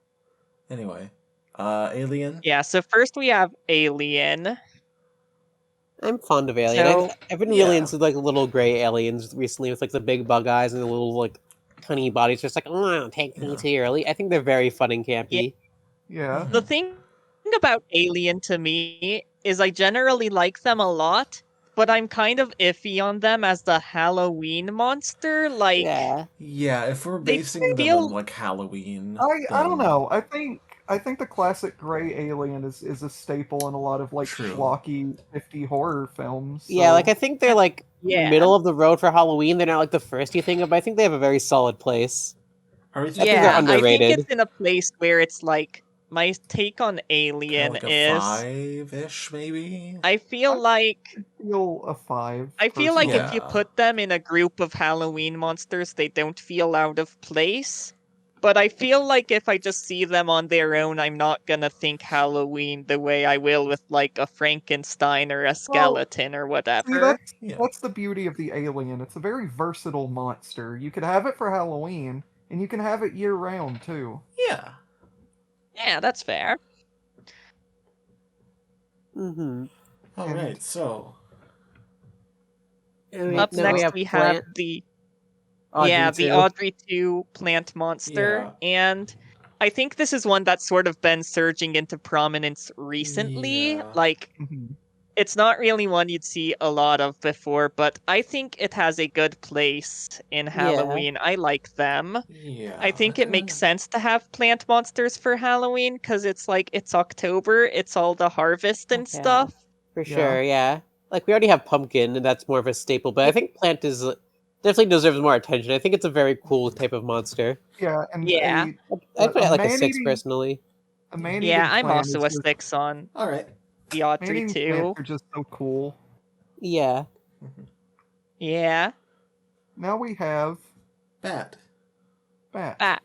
Anyway. Alien. Yeah, so first we have Alien. I'm fond of Alien. So, I've been really yeah. into like little gray aliens recently with like the big bug eyes and the little like tiny bodies. Just like, oh, take me Yeah. too early. I think they're very fun and campy. Yeah. The thing about Alien to me is I generally like them a lot, but I'm kind of iffy on them as the Halloween monster. Like, Yeah. Yeah, if we're They basing them feel- on like Halloween. I don't then- know. I think the classic gray alien is a staple in a lot of like True. schlocky 50 horror films. Yeah, so- like I think they're like yeah. middle of the road for Halloween. They're not like the first you think of, but I think they have a very solid place. Are we think they're Yeah, I think underrated. it's in a place where it's like, my take on Alien like a is, 5-ish, maybe? I feel like feel a 5. I feel like personally. if you Yeah. put them in a group of Halloween monsters, they don't feel out of place. But I feel like if I just see them on their own, I'm not gonna think Halloween the way I will with like a Frankenstein or a skeleton or See, whatever. Yeah. that's the beauty of the alien. It's a very versatile monster. You could have it for Halloween, and you can have it year round too. Yeah. Yeah, that's fair. Mm-hmm. Alright, so. Up next we have the the Audrey 2 plant monster, and I think this is one that's sort of been surging into prominence recently. Yeah. Like, Mhm. it's not really one you'd see a lot of before, but I think it has a good place in Halloween. I like them. Yeah. I think it makes sense to have plant monsters for Halloween because it's like it's October, it's all the harvest and Yeah. stuff. For Yeah. sure, yeah. Like we already have pumpkin, and that's more of a staple. But I think plant is Definitely deserves more attention. I think it's a very cool type of monster. Yeah, and Yeah. I'd put it a at like a 6 man-eating- personally. a man-eating Yeah, I'm clan also is a just, 6 on All right. the Audrey man-eating too. clans are just so cool. Yeah. Yeah. Now we have Bat. Bat. Bat.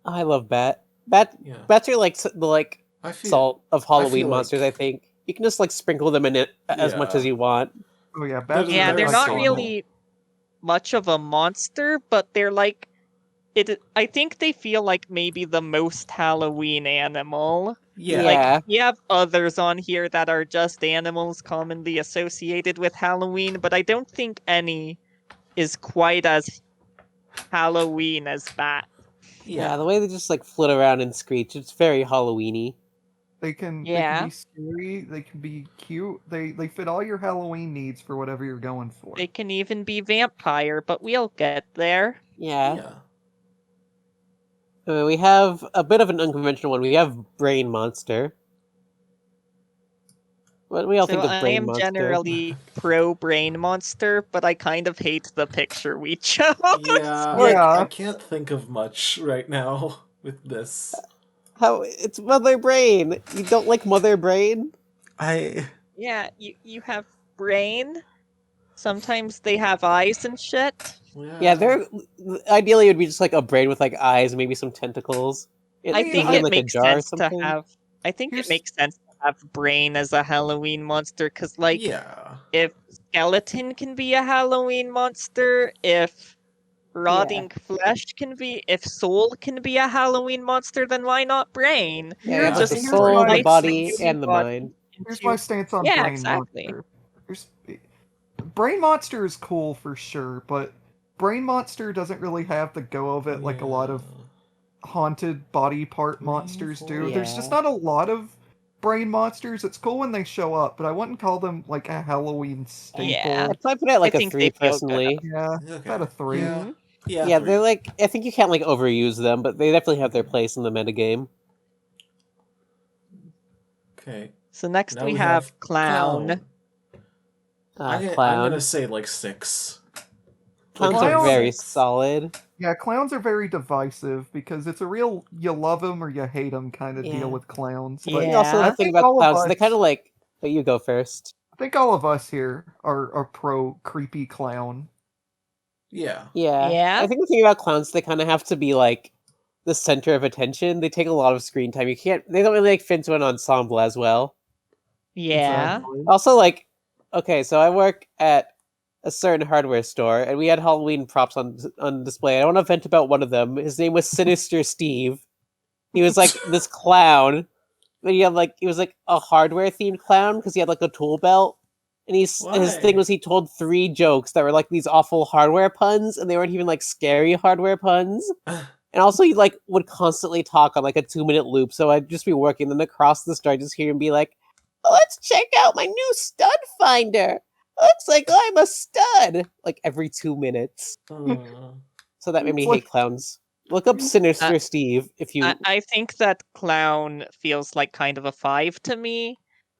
I love Bats Yeah. are like the like I feel. salt of Halloween feel monsters. like- I think you can just like sprinkle them in it as much Yeah. as you want. Oh yeah, Bat's Yeah, They're they're not iconic. really much of a monster, but they're like I think they feel like maybe the most Halloween animal. Yeah. Yeah. You have others on here that are just animals commonly associated with Halloween, but I don't think any is quite as Halloween as Bat. Yeah, the way they just like flit around and screech, it's very Halloweeny. They can Yeah. be scary, they can be cute. They fit all your Halloween needs for whatever you're going for. They can even be vampire, but we'll get there. Yeah. Yeah. We have a bit of an unconventional one. We have Brain Monster. What do we all So think of I Brain am Monster? generally pro brain monster, but I kind of hate the picture we chose. Yeah. Yeah. I can't think of much right now with this. How it's Mother Brain. You don't like Mother Brain? Yeah, you have brain. Sometimes they have eyes and shit. Yeah, they're ideally it would be just like a brain with like eyes and maybe some tentacles. I mean, think I- it in, like, a makes jar or sense to something. have. I think Here's- it makes sense to have brain as a Halloween monster because, like, Yeah. if skeleton can be a Halloween monster, if rotting flesh can be, if soul can be a Halloween monster, then why not brain? Yeah, Here's- you have Just the here's soul, the my- body, human and the body mind. Here's into- my stance on Yeah, Brain exactly. Monster. Brain Monster is cool for sure, but Brain Monster doesn't really have the go of it like a lot of haunted body part monsters do. There's just Yeah. not a lot of brain monsters. It's cool when they show up, but I wouldn't call them like a Halloween staple. Yeah. I'd probably put it at like I a think 3 they feel good. personally. Yeah, Okay. about a 3. Yeah. Mhm. Yeah. Yeah, 3. they're like I think you can't like overuse them, but they definitely have their place in the metagame. Okay. So next Now we have clown. I'm Clown. gonna say like 6. Clowns Clown- are very 6. solid. Yeah, clowns are very divisive because it's a real you love them or you hate them kind of Yeah. deal with clowns. But But Yeah. also I the thing think about all of clowns, is they us- kind of like. But you go first. I think all of us here are pro creepy clown. Yeah. Yeah. Yeah. I think the thing about clowns, they kind of have to be like the center of attention. They take a lot of screen time. You can't. They don't really like fit into an ensemble as well. Yeah. Exactly. Also, like, okay, so I work at a certain hardware store, and we had Halloween props on display. I want to vent about one of them. His name was Sinister Steve. He was like this clown, but he was like a hardware themed clown because he had like a tool belt, and his Why? thing was he told 3 jokes that were like these awful hardware puns, and they weren't even like scary hardware puns. And also, he like would constantly talk on like a 2-minute loop. So I'd just be working, then across the store, I just hear him be like, "Oh, let's check out my new stud finder. Looks like I'm a stud." Like every 2 minutes. So that made me It's like- hate clowns. Look up Sinister Steve if you. I think that clown feels like kind of a 5 to me.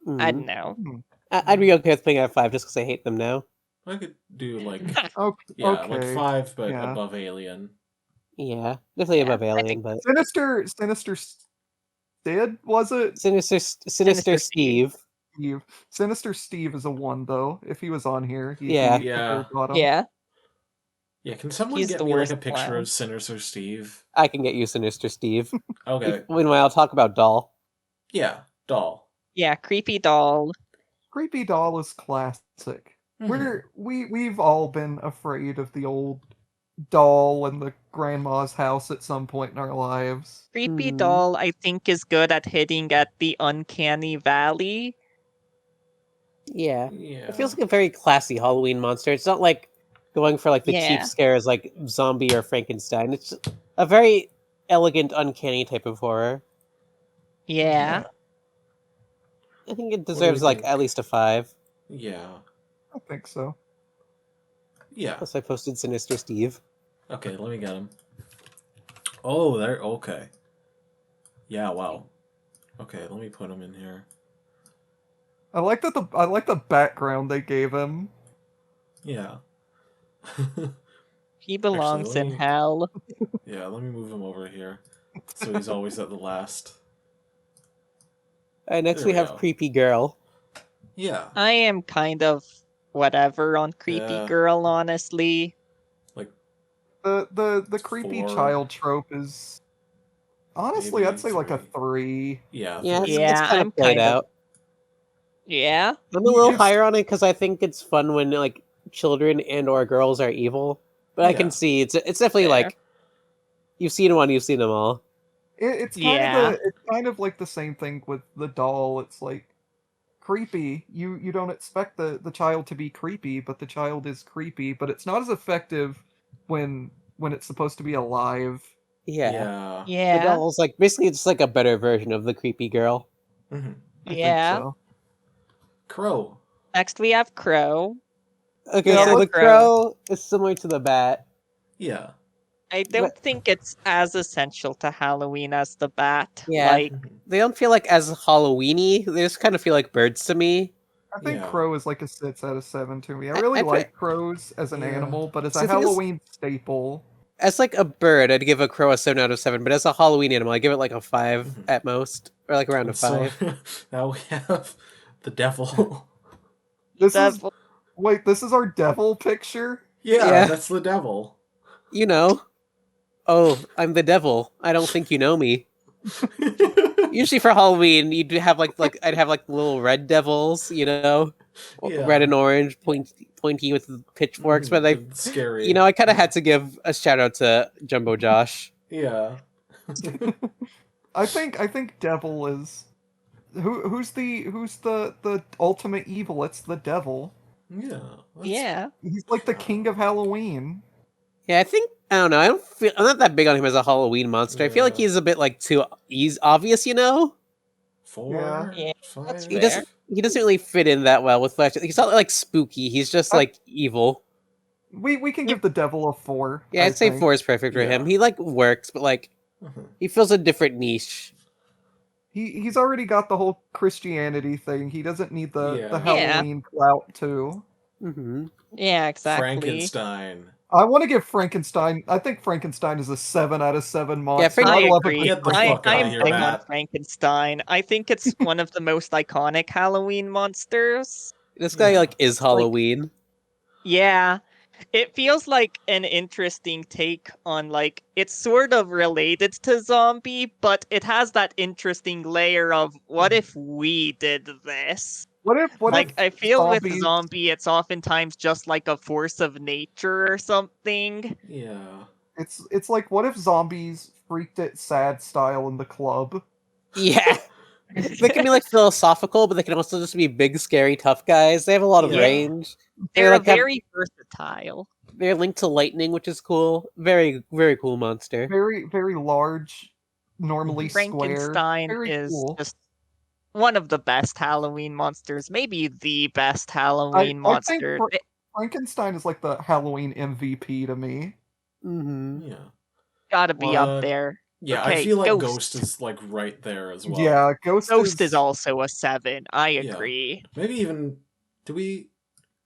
I Mhm. don't know. I'd be okay with putting it at 5 just because I hate them now. I could do like Okay. yeah, okay. like 5, but Yeah. above Alien. Yeah, definitely Yeah, above I Alien, think but Sinister Sid, was it? Sinister Sinister Steve. Steve. Sinister Steve is a 1 though. If he was on here, he'd Yeah. be Yeah. the bottom. Yeah. Yeah, can someone He's get the me like a worst picture clown. of Sinister Steve? I can get you Sinister Steve. Okay. Meanwhile, I'll talk about Doll. Yeah, doll. Yeah, creepy doll. Creepy doll is classic. Mhm. We've all been afraid of the old doll in the grandma's house at some point in our lives. Creepy Hmm. doll, I think, is good at hitting at the uncanny valley. Yeah. Yeah. It feels like a very classy Halloween monster. It's not like going for like the cheap Yeah. scares like Zombie or Frankenstein. It's a very elegant, uncanny type of horror. Yeah. I think it do you deserves like think? at least a 5. Yeah. I think so. Yeah. Plus, I posted Sinister Steve. Okay, let me get him. Oh, there. Okay. Yeah. Wow. Okay, let me put him in here. I like the background they gave him. Yeah. He belongs let in me- hell. Yeah, let me move him over here. So he's always at the last. Next There we we have go. creepy girl. Yeah. I am kind of whatever on creepy Yeah. girl, honestly. Like The creepy 4, child trope is honestly maybe I'd say like a 3. 3. Yeah, Yeah, 3. it's Yeah, kind I'm of played kind of. out. Yeah. I'm a little It's- higher on it because I think it's fun when like children and or girls are evil. But I Yeah. can see it's definitely Fair. like you've seen one, you've seen them all. It's Yeah. it's kind of like the same thing with the doll. It's like creepy. You don't expect the child to be creepy, but the child is creepy. But it's not as effective when it's supposed to be alive. Yeah. Yeah. The Yeah. doll's like basically it's like a better version of the creepy girl. hmm I think Yeah. so. Crow. Next we have Crow. Okay, Yeah, so the let's- crow is similar to the bat. Yeah. I don't think it's as essential to Halloween as the bat. Yeah. Like, Mhm. They don't feel like as Halloweeny. They just kind of feel like birds to me. I think Yeah. crow is like a 6 out of 7 to me. I I- really I put like it- crows as an Yeah. animal, but as So a the thing is- Halloween staple, As like a bird, I'd give a crow a 7 out of 7. But as a Halloween animal, I give it like a 5 Mhm. at most, or like around a And so 5. now we have the devil. this is devil. wait, this is our devil picture. Yeah, Yeah. that's the devil. You know. Oh, I'm the devil. I don't think you know me. Usually for Halloween, you'd have like I'd have like little red devils, you know, Yeah. red and orange, pointy with pitchforks. But I, Scary. you know, I kind of had to give a shout out to Jumbo Josh. Yeah. I think devil is who's the ultimate evil? It's the devil. Yeah. that's- Yeah. He's like the king of Halloween. Yeah, I don't know. I'm not that big on him as a Halloween monster. I feel like Yeah. he's a bit like too he's obvious, you know. 4. Yeah, 5. that's He fair. doesn't really fit in that well with Flash. He's not like spooky. He's just I- like evil. We can give the devil a 4. Yeah, I I'd say think. 4 is perfect for him. Yeah. He like works, but like Mhm. he fills a different niche. He's already got the whole Christianity thing. He doesn't need the Yeah. Halloween clout too. Hmm Yeah, exactly. Frankenstein. I want to give Frankenstein. I think Frankenstein is a 7 out of 7 monster. Frank- I I love a agree. good Get the I, fuck outta I'm here, big on Matt. Frankenstein. I think it's one of the most iconic Halloween monsters. This guy Yeah. like is Halloween. Yeah. It feels like an interesting take on like it's sort of related to zombie, but it has that interesting layer of what if we did this? What if Like I feel with zombies- zombie it's oftentimes just like a force of nature or something. Yeah. it's like what if zombies freaked it sad style in the club? Yeah. They can be like philosophical, but they can also just be big, scary, tough guys. They have a lot of Yeah. range. They're like have- very versatile. They're linked to lightning, which is cool. Very, very cool monster. Very large, normally square. Frankenstein Very is cool. just one of the best Halloween monsters, maybe the best Halloween I think monster. Frankenstein is like the Halloween MVP to me. Hmm Yeah. Gotta be What? up there. Yeah, I Okay, feel like Ghost. Ghost is like right there as well. Yeah, Ghost Is also a 7. I agree. Maybe even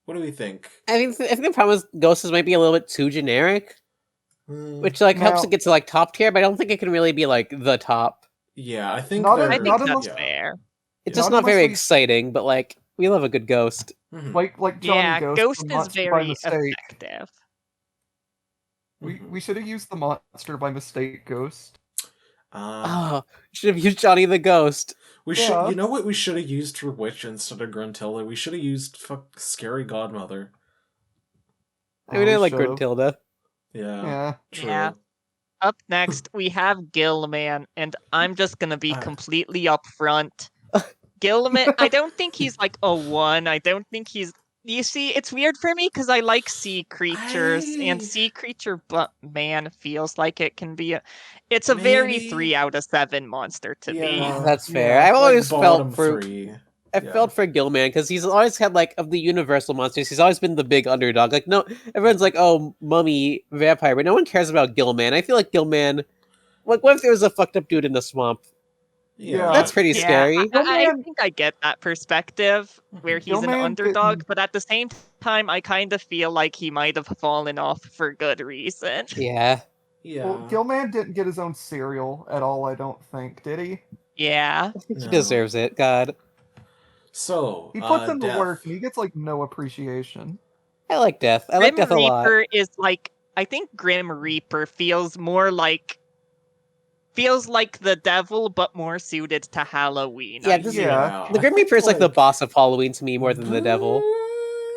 what do we think? I think the problem with Ghosts might be a little bit too generic, Hmm, which like helps Now- it get to like top tier, but I don't think it can really be like the top. yeah, I think Not they're, I think Not that's yeah. fair. It's Yeah. just Not not very unless we- exciting, but like we love a good ghost. Mhm, like Johnny Yeah, Ghost. Ghost from is Monster by very mistake. effective. mhm. We should have used the monster by mistake Ghost. Oh, should have used Johnny the Ghost. We Yeah. should. You know what we should have used for Witch instead of Gruntilda? We should have used Scary Godmother. I mean, I like should've. Gruntilda. Yeah. Yeah. True. Yeah. Up next, we have Gilman, and I'm just gonna be Ah. completely upfront. Gilman, I don't think he's like a 1. I don't think he's. You see, it's weird for me because I like sea creatures, and I- sea creature, but man, feels like it can be a. It's a very Maybe- 3 out of 7 monster to me. Yeah. That's fair. Yeah, I've Like always bottom felt for 3. I yeah. felt for Gilman because he's always had like of the Universal monsters. He's always been the big underdog. Like no, everyone's like, oh, mummy, vampire, but no one cares about Gilman. I feel like Gilman. Like, what if there was a fucked up dude in the swamp? Yeah. That's pretty Yeah, scary. I Gilman- think I get that perspective where he's an Gilman underdog, didn't- but at the same time, I kind of feel like he might have fallen off for good reason. Yeah. Yeah. Well, Gilman didn't get his own cereal at all, I don't think, did he? Yeah. I think he No. deserves it. God. So, He puts in the Death. work and he gets like no appreciation. I like Death. I like Grim Death a lot. Reaper is like, I think Grim Reaper feels like the devil, but more suited to Halloween. Yeah, I this- feel. Yeah. The Grim Reaper is like the boss of Halloween to me more than the devil.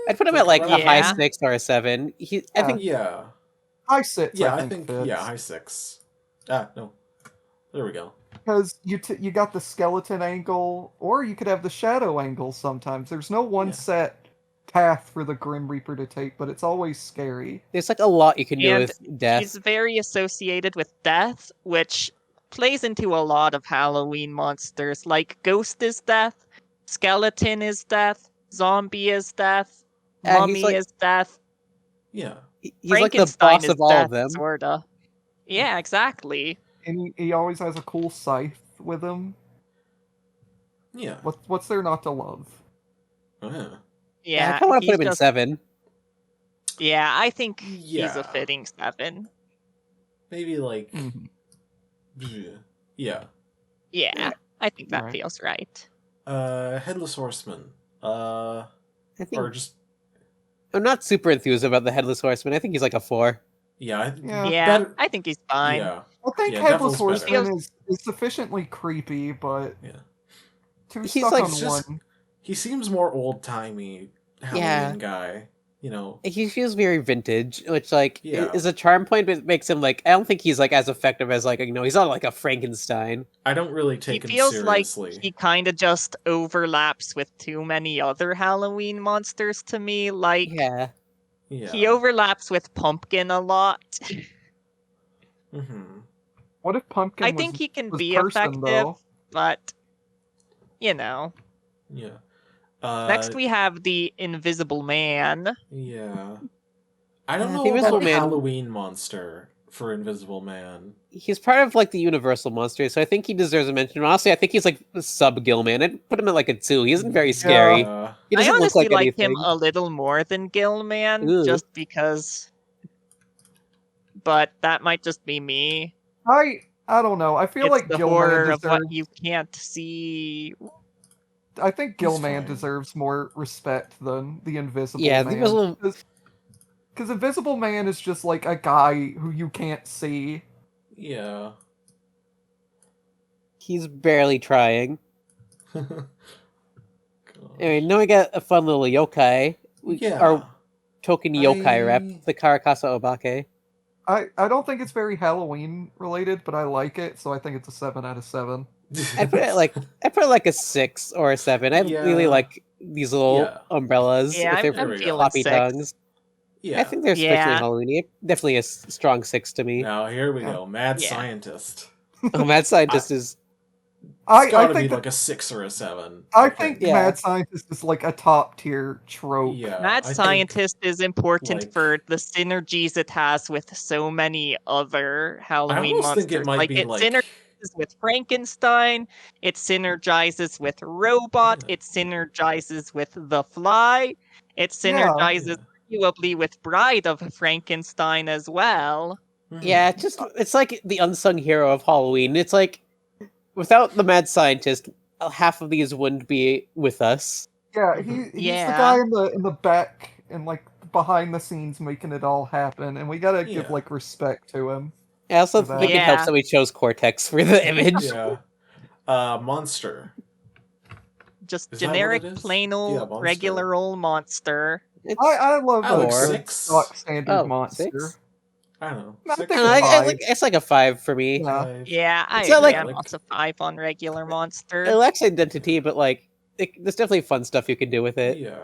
I'd put him at like a high Yeah. 6 or a 7. I think Yeah. High sits, Yeah, I think fits. high 6. Ah, no. There we go. Because you got the skeleton angle, or you could have the shadow angle sometimes. There's no one Yeah. set path for the Grim Reaper to take, but it's always scary. there's like a lot you can do And with Death. He's very associated with death, which plays into a lot of Halloween monsters. Like Ghost is death, Skeleton is death, Zombie is death, Yeah, he's Mummy like- is death, Yeah. He's like the Frankenstein boss is of all death, of them. sorta. Yeah, exactly. And he always has a cool scythe with him. Yeah. What's there not to love? Yeah. Yeah, I kind of want to he's put him in just- 7. Yeah, I think he's Yeah. a fitting 7. Maybe like. Mhm. Yeah. Yeah, I think that Right. feels right. Headless Horseman. I think Or just. I'm not super enthused about the Headless Horseman. I think he's like a 4. Yeah. Yeah. Yeah, better- I think he's fine. Yeah. I think Yeah, Headless Devil's better. Horseman is sufficiently creepy, but Yeah. too He's stuck like on just- one. He seems more old timey Halloween Yeah. guy. You know. He feels very vintage, which like Yeah. is a charm point, but it makes him like I don't think he's like as effective as like he's not like a Frankenstein. I don't really He take him feels seriously. like he kind of just overlaps with too many other Halloween monsters to me. Like, Yeah, Yeah. he overlaps with Pumpkin a lot. Mm-hmm. What if Pumpkin I think he can was be person, effective, though? but, you know. Yeah. Next, we have the Invisible Man. Yeah. I don't The know Invisible about Man- Halloween monster for Invisible Man. he's part of like the Universal monster, so I think he deserves a mention. Honestly, I think he's like sub Gilman. I'd put him at like a 2. He isn't very scary. He I doesn't look honestly like like anything. him a little more than Gilman, Ooh. just because. But that might just be me. I don't know. I feel It's like the Gilman horror of deserves. what you can't see. I think He's Gilman fine. deserves more respect than the Invisible Yeah, Man. the Invisible- Because Invisible Man is just like a guy who you can't see. Yeah. He's barely trying. God. Anyway, now we got a fun little yokai. Yeah. Our token yokai rep, I- the Karakasa Obake. I don't think it's very Halloween related, but I like it, so I think it's a 7 out of 7. I put it like a 6 or a 7. I really Yeah. like these little Yeah. umbrellas Yeah, with I'm their we go. feeling floppy 6. tongues. Yeah. I think they're Yeah. strictly Halloween. Definitely a strong 6 to me. Now here we Yeah. go. Mad Yeah. Scientist. Oh, Mad Scientist is It's I gotta think be like a 6 or a 7. I think Yeah. Mad Scientist is like a top tier trope. Yeah. Mad I think- Scientist is important like- for the synergies it has with so many other Halloween almost monsters. think it might be it like- synergizes with Frankenstein, it synergizes with Robot, Yeah. it synergizes with The Fly, it synergizes arguably with Bride of Frankenstein as well. Mhm. yeah, it's like the unsung hero of Halloween. It's like without the Mad Scientist, half of these wouldn't be with us. Yeah, he's the Yeah. guy in the back and like behind the scenes making it all happen, and we gotta give Yeah. like respect to him. I also For that. think it helps Yeah. that we chose Cortex for the image. Yeah. Monster. Just Is that what generic, it is? plain Yeah, old, monster. regular old monster. It's, I love I like the 6. stock standard Oh, monster. 6? I don't know. I 6 think I don't know, it's I it's like a 5 for me. Yeah. 5. Yeah, I It's not agree. like- I'm also 5 on regular monster. It lacks identity, but like there's definitely fun stuff you can do with it. Yeah. Very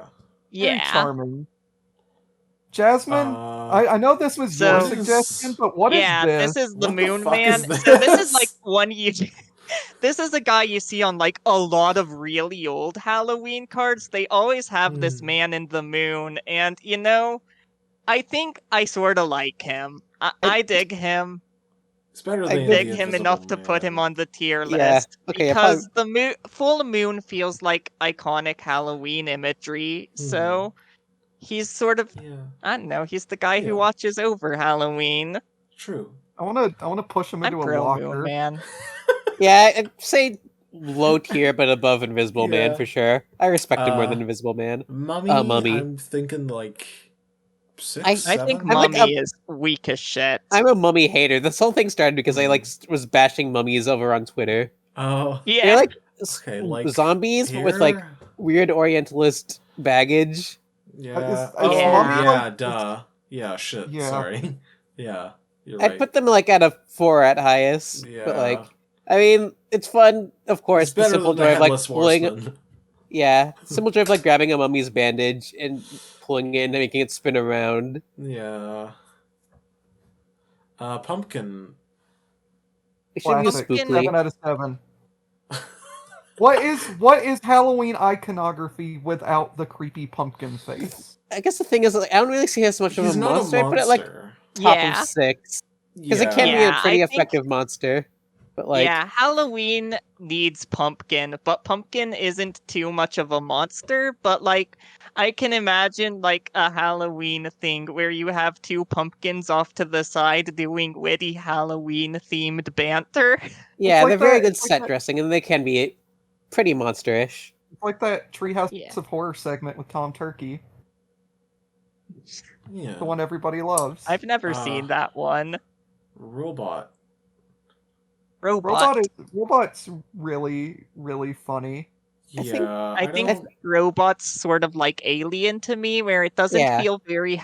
Yeah. charming. Jasmine, Uh, I know this was your So- suggestion, but what is Yeah, this? this is the What the Moon fuck Man. is So this is this? like one you. This is a guy you see on like a lot of really old Halloween cards. They always have this Hmm. man in the moon, and I think I sort of like him. I dig him. It's better I than dig dig the him Invisible enough to put him Man. on the tier Yeah, list okay, because the full moon feels like iconic Halloween imagery. So he's sort of, Yeah, I don't know, he's the guy who Yeah. watches over Halloween. true. I wanna push him I'm into a pro moon, locker. man. Yeah, I'd say low tier, but above Invisible Man Yeah. for sure. I respect him more than Invisible Man. Mummy, Mummy. I'm thinking like 6, I- I think 7. I'm like Mummy is weak as shit. I'm a Mummy hater. This whole thing started because I was bashing mummies over on Twitter. Oh, Yeah. They're like okay, like zombies, but with like here? weird Orientalist baggage. Yeah. is Oh, Mummy, yeah, like- duh. Yeah, shit. Yeah. Sorry. Yeah, you're I'd right. put them like at a 4 at highest. Yeah. But like, I mean, it's fun, of course. It's The better simple than the joy of like Headless pulling. Horseman. Yeah, simple joy of like grabbing a mummy's bandage and pulling it and making it spin around. Yeah. Pumpkin. It should be Classic. Pumpkin- 7 spookly. out of 7. What is Halloween iconography without the creepy pumpkin face? I guess the thing is, like, I don't really see him as much of He's a not monster. a I put it like monster. top yeah. of 6 because Yeah. it can be Yeah, a pretty I think- effective monster. But like, yeah, Halloween needs Pumpkin, but Pumpkin isn't too much of a monster, but like I can imagine like a Halloween thing where you have two pumpkins off to the side doing witty Halloween themed banter. yeah, like they're very that- good it's like set that- dressing, and they can be pretty monsterish. It's like that Treehouse Yeah. of Horror segment with Tom Turkey, Yeah. the one everybody loves. I've never seen that one. Robot. Robot's really, really funny. I think- Yeah. I think don't- Robot's sort of like Alien to me, where it doesn't Yeah. feel very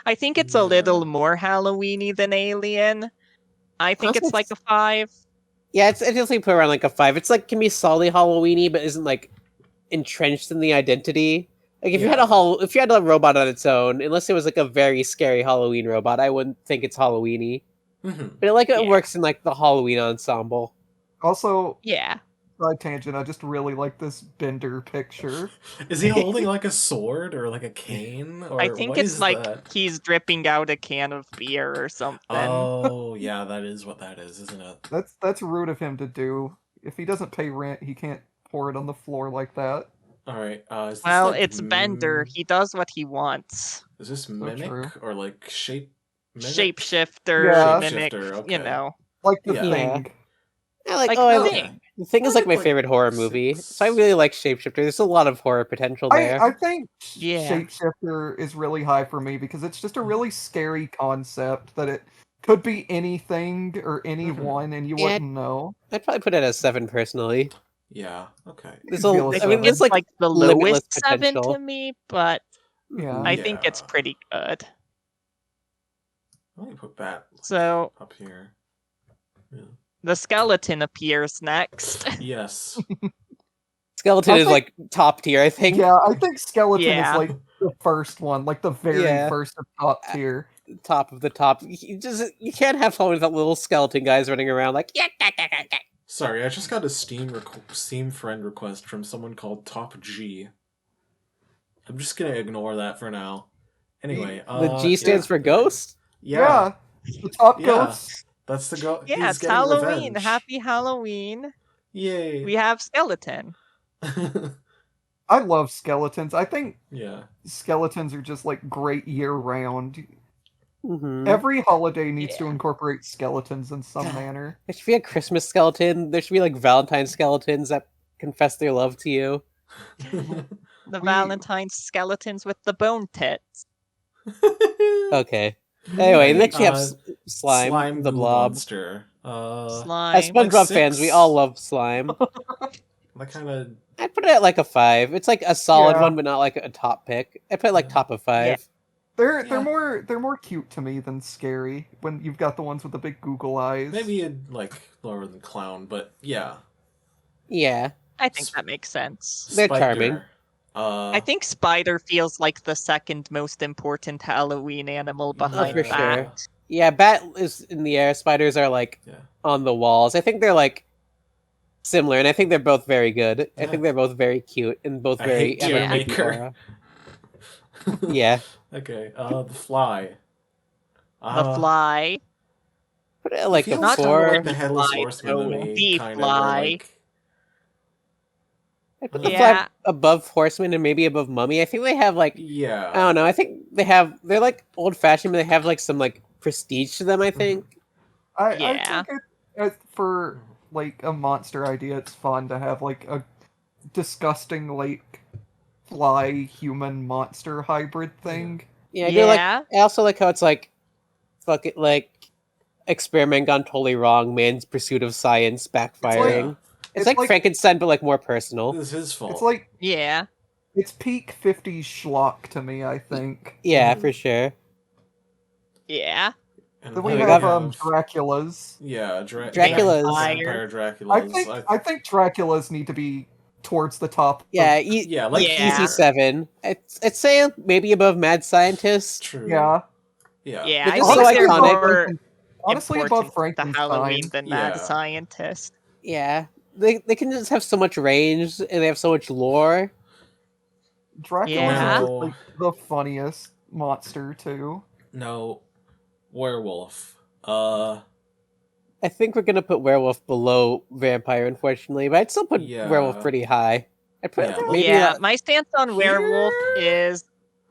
I think it's a little more Halloweeny than Alien. I think it's like a 5. Yeah, it's definitely put around like a 5. It's like can be solidly Halloweeny, but isn't like entrenched in the identity. Like if you had if you had a robot on its own, unless it was like a very scary Halloween robot, I wouldn't think it's Halloweeny. Mhm. But it Yeah. works in like the Halloween ensemble. Also, Yeah. side tangent, I just really like this Bender picture. Is he holding like a sword or like a cane? Or I think what it's is like that? he's dripping out a can of beer or something. Oh, yeah, that is what that is, isn't it? That's rude of him to do. If he doesn't pay rent, he can't pour it on the floor like that. All right. Is this Well, like it's Bender. He does what he wants. Is this true. mimic or like shape? Mimic? Shapeshifter, Yeah. mimic, Shapeshifter, you okay. know. Like the Yeah. thing. I like, Like oh, I the like, Thing. the thing is like my Like favorite horror movie, so I really like Shapeshifter. There's a lot of horror potential there. I think Yeah. Shapeshifter is really high for me because it's just a really scary concept that it could be anything or anyone and you Yeah. wouldn't know. I'd probably put it at a 7 personally. Yeah. Okay. There's Could a, be a I seven. mean, there's It's like the limitless lowest 7 potential. to me, but Yeah. I think it's Yeah. pretty good. Let me put that So up here. Yeah. the skeleton appears next. Yes. Skeleton I is think- like top tier, I think. Yeah, I think Skeleton Yeah. is like the first one, like the very Yeah. first of top tier. Top of the top. You can't have fun with that little skeleton guys running around like yeah. Sorry, I just got a Steam friend request from someone called Top G. I'm just gonna ignore that for now. Anyway, The G stands for ghost. Yeah, The top Yeah. ghosts. that's the go. Yeah, he's it's getting Halloween. revenge. Happy Halloween. Yay! We have skeleton. I love skeletons. I think yeah. skeletons are just like great year round. Mm-hmm. Every holiday needs to Yeah. incorporate skeletons in some God. manner. There should be a Christmas skeleton. There should be like Valentine skeletons that confess their love to you. The We- Valentine's skeletons with the bone tits. Okay. Anyway, Right, next you have uh, slime, the Goo blob. monster. Slime. As SpongeBob fans, we 6. all love slime. That kind of I'd put it at like a 5. It's like a solid Yeah. one, but not like a top pick. I put it like Yeah. top of 5. They're Yeah. more cute to me than scary when you've got the ones with the big Google eyes. maybe like lower than clown, but yeah. Yeah. I think that makes sense. They're Spider. charming. I think Spider feels like the second most important Halloween animal behind for Bat. sure. Yeah, Bat is in the air. Spiders are like Yeah. on the walls. I think they're like similar, and I think they're both very good. I Yeah. think they're both very cute and both I very hate have a Deer creepy Maker. aura. Yeah. Okay. The fly. The fly. put it at like a feels Not more 4. like the Headless fly, Horseman to though. me, The kind of, where, fly. like... I put the Yeah. flag above Horseman and maybe above Mummy. I think they have like, Yeah. I don't know. I think they're like old fashioned, but they have like some like prestige to them. I think. I Yeah. think for like a monster idea, it's fun to have like a disgusting like fly human monster hybrid thing. Yeah, I do like. Yeah. I also like how it's like, fuck it, like experiment gone totally wrong. Man's pursuit of science backfiring. It's it's like like- Frankenstein, but like more personal. This is his fault. It's like Yeah. it's peak 50s schlock to me, I think. Yeah, for sure. Yeah. And Then we we have got- Dracula's. Yeah, Dracula's- Vampire Dracula's. I think Dracula's need to be towards the top. Yeah, yeah, like Yeah. easy 7. I'd say maybe above Mad Scientist. True. Yeah. Yeah. Yeah. They're I just think so they're iconic. more Honestly, above important to Frankenstein. Halloween than Mad Yeah. Scientist. Yeah, they can just have so much range and they have so much lore. Dracula's Yeah. is like the funniest monster too. No. Werewolf. I think we're gonna put werewolf below vampire, unfortunately, but I'd still put Yeah. werewolf pretty high. I'd put Yeah. maybe Yeah, like- my stance on werewolf is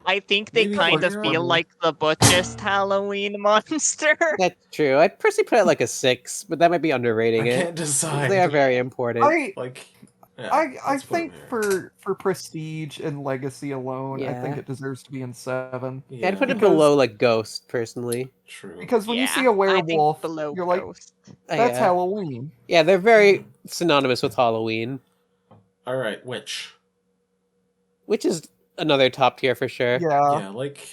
I think they Maybe kind of like feel one. like the butchest Halloween monster. that's true. I'd personally put it like a 6, but that might be I underrating it. can't decide. They are very important. Like, yeah, I let's put him think here. for prestige and legacy alone, I think Yeah. it deserves to be in 7. Yeah, I'd put it Because- below like Ghost, personally. True. Because when you Yeah, see a I think werewolf, below you're like, Ghost. that's yeah. Halloween. Yeah, they're very synonymous with Halloween, All right, which? which is another top tier for sure. Yeah. Yeah, like,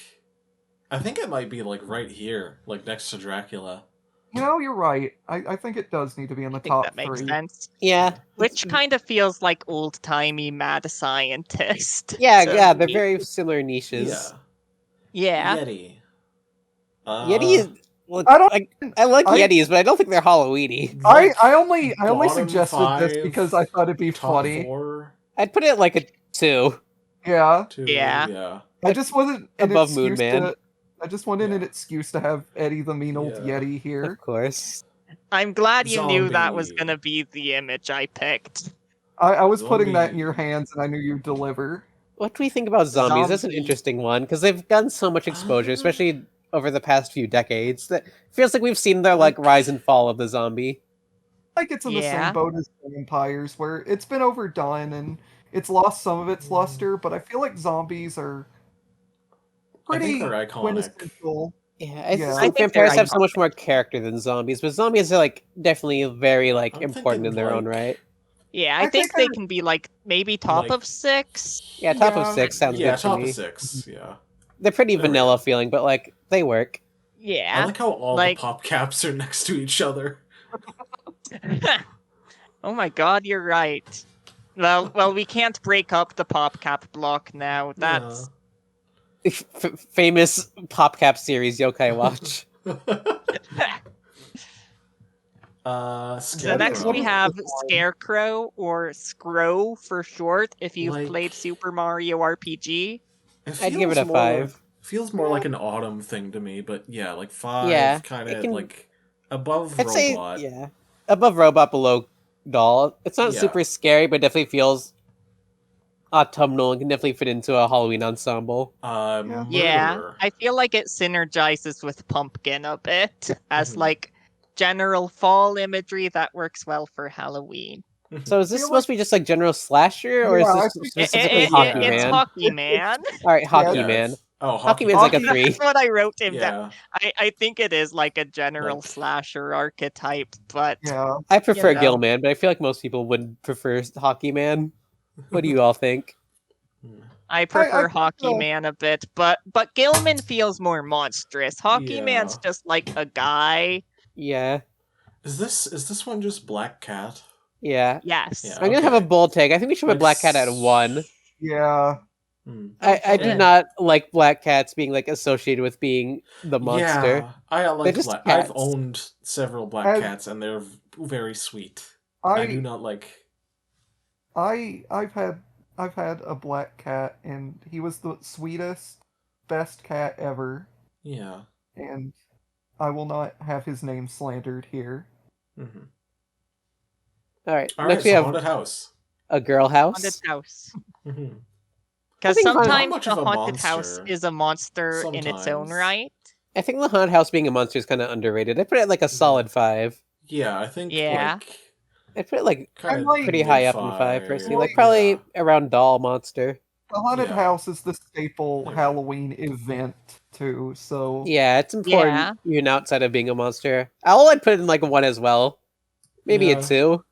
I think it might be like right here, like next to Dracula. You know, you're right. I think it does need to be in the I think top that makes 3. sense. Yeah, Which kind of feels like old timey mad scientist. yeah, to yeah. They're me. very similar niches. Yeah. Yeah. Yeti. Yeti is. Well, I don't- I like I- Yetis, but I don't think they're Halloweeny. I only Bottom suggested this 5, because I thought it'd be top funny. 4, I'd put it at like a 2. Yeah. 2, Yeah. yeah. I just wanted an Above Moon excuse Man. to. I just wanted an Yeah. excuse to have Eddie the mean old Yeah. Yeti here. Of course. I'm glad you knew that was Zombie. gonna be the image I picked. I was putting that in Zombie. your hands, and I knew you'd deliver. What do we think about zombies? That's an Zombie. interesting one because they've gotten so much exposure, especially over the past few decades. That feels like we've seen their like rise and fall of the zombie. Like it's in the Yeah. same boat as vampires, where it's been overdone and it's lost some of its luster. But I feel like zombies are I think pretty they're iconic. quintessential. Yeah, I Yeah. think I think vampires they're have so much more character than zombies, but zombies are like definitely very like I'm important in thinking, their own like, right. Yeah, I I think think they I- can be like maybe top Like- of 6. Yeah, top of Yeah. 6 sounds Yeah, good to top me. of 6, yeah. They're pretty There we vanilla go. feeling, but like they work. Yeah. I like how all like- the pop caps are next to each other. Oh my god, you're right. Well, we can't break up the PopCap block now. That's Famous PopCap series Yokai Watch. So next we Scarecrow. have Scarecrow, or Scrow for short, if you've Like- played Super Mario RPG. I'd give it a feels more 5. Feels more like an autumn thing to me, but yeah, like 5, Yeah, kind it of can- like above I'd say Robot. yeah, above Robot, below Doll. It's not Yeah. super scary, but definitely feels autumnal and can definitely fit into a Halloween ensemble. Yeah, Murderer. I feel like it synergizes with Pumpkin a bit as Mhm. like general fall imagery that works well for Halloween. So is this feel supposed to be just like general slasher, or Yeah, is I this think- specifically Hockey It's Man? Hockey Man. All right, Hockey Yeah, Man. it's- Oh, Hockey Hockey Man's like a Hockey- 3. That's what I wrote him down. Yeah. I think it is like a general Like- slasher archetype, but Yeah. I prefer know. Gilman, but I feel like most people would prefer Hockey Man. What do you all think? I prefer I- Hockey Man a bit. But Gilman feels more monstrous. Hockey Yeah. Man's just like a guy. Yeah, Is this one just Black Cat? yeah. Yes. Yeah. I'm gonna have a Okay. bold take. I think we should put Like Black Cat at 1. Yeah. Hmm. I do Okay. not like black cats being like associated with being the monster. Yeah, I like just black. cats. I've owned several black I've- cats, and they're very sweet. I do I not like. I've had a black cat, and he was the sweetest, best cat ever. Yeah. And I will not have his name slandered here. Mm-hmm. All right. All right, Next we so have haunted house. a girl Haunted house. house. Mm-hmm. Because think haunted- Not sometimes much the of a haunted house monster. is a monster in its own Sometimes. right. I think the haunted house being a monster is kind of underrated. I put it like a solid 5. Yeah, I think Yeah. like I put it like kind I of like- pretty high up in 5 personally. Like Like- probably around doll monster. The haunted Yeah. house is the staple Yeah. Halloween event too, so Yeah, it's important Yeah. even outside of being a monster. Owl I'd put in like a 1 as well. Maybe Yeah. a 2.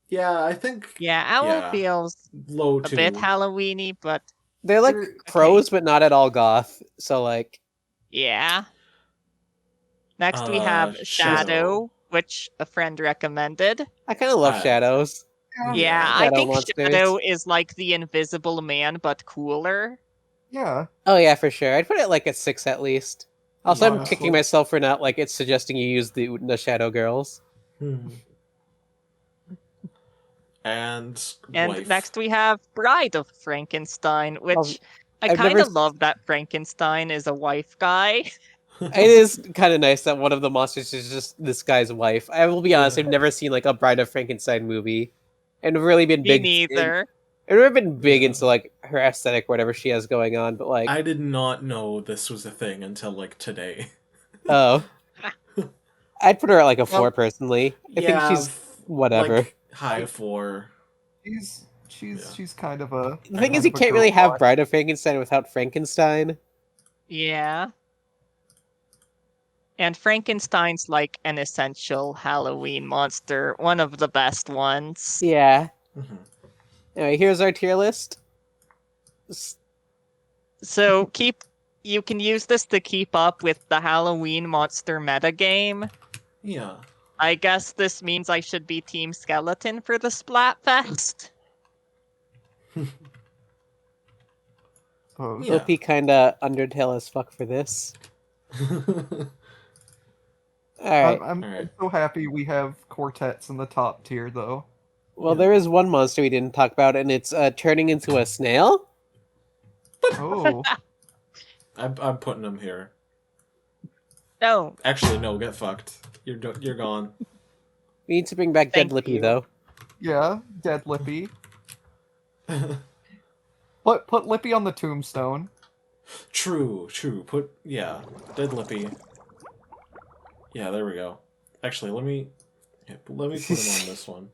Yeah, I think Yeah, Owl feels low a 2. bit Halloweeny, but They're like They're- crows, but not at all goth. So like, yeah. Next we have Shadow, which a friend recommended. I kind of love I- shadows. Yeah, Shadow I think monsters. Shadow is like the Invisible Man, but cooler. yeah. Oh yeah, for sure. I'd put it like a 6 at least. Also, I'm Honestly. kicking myself for not like it's suggesting you use the shadow girls. Hmm. And wife. Next we have Bride of Frankenstein, which I I've kind never of love that Frankenstein is a wife guy. It is kind of nice that one of the monsters is just this guy's wife. I will be honest, I've never seen like a Bride of Frankenstein movie, and I've really been Me big. neither. I've never been big Yeah. into like her aesthetic, whatever she has going on. But like, I did not know this was a thing until like today. oh, I'd put her at like a 4 Well, personally. I think she's whatever. Like high 4. She's kind of a. The thing is, you can't really have Bride of Frankenstein without Frankenstein. Yeah. And Frankenstein's like an essential Halloween monster, one of the best ones. Yeah. Mm-hmm. Anyway, here's our tier list. So you can use this to keep up with the Halloween monster metagame. Yeah. I guess this means I should be Team Skeleton for the Splatfest. Oh, Yeah. Lippy kind of Undertale as fuck for this. Alright. I'm Alright. so happy we have quartets in the top tier, though. Well, there is one monster we didn't talk about, and it's turning into a snail. Oh, I'm putting him here. No, Actually, no, get fucked. You're gone. We need to bring back Thank Dead Lippy, you. though. yeah, dead Lippy. Put Lippy on the tombstone. True. Put dead Lippy. Yeah, there we go. Actually, let me put him on this one.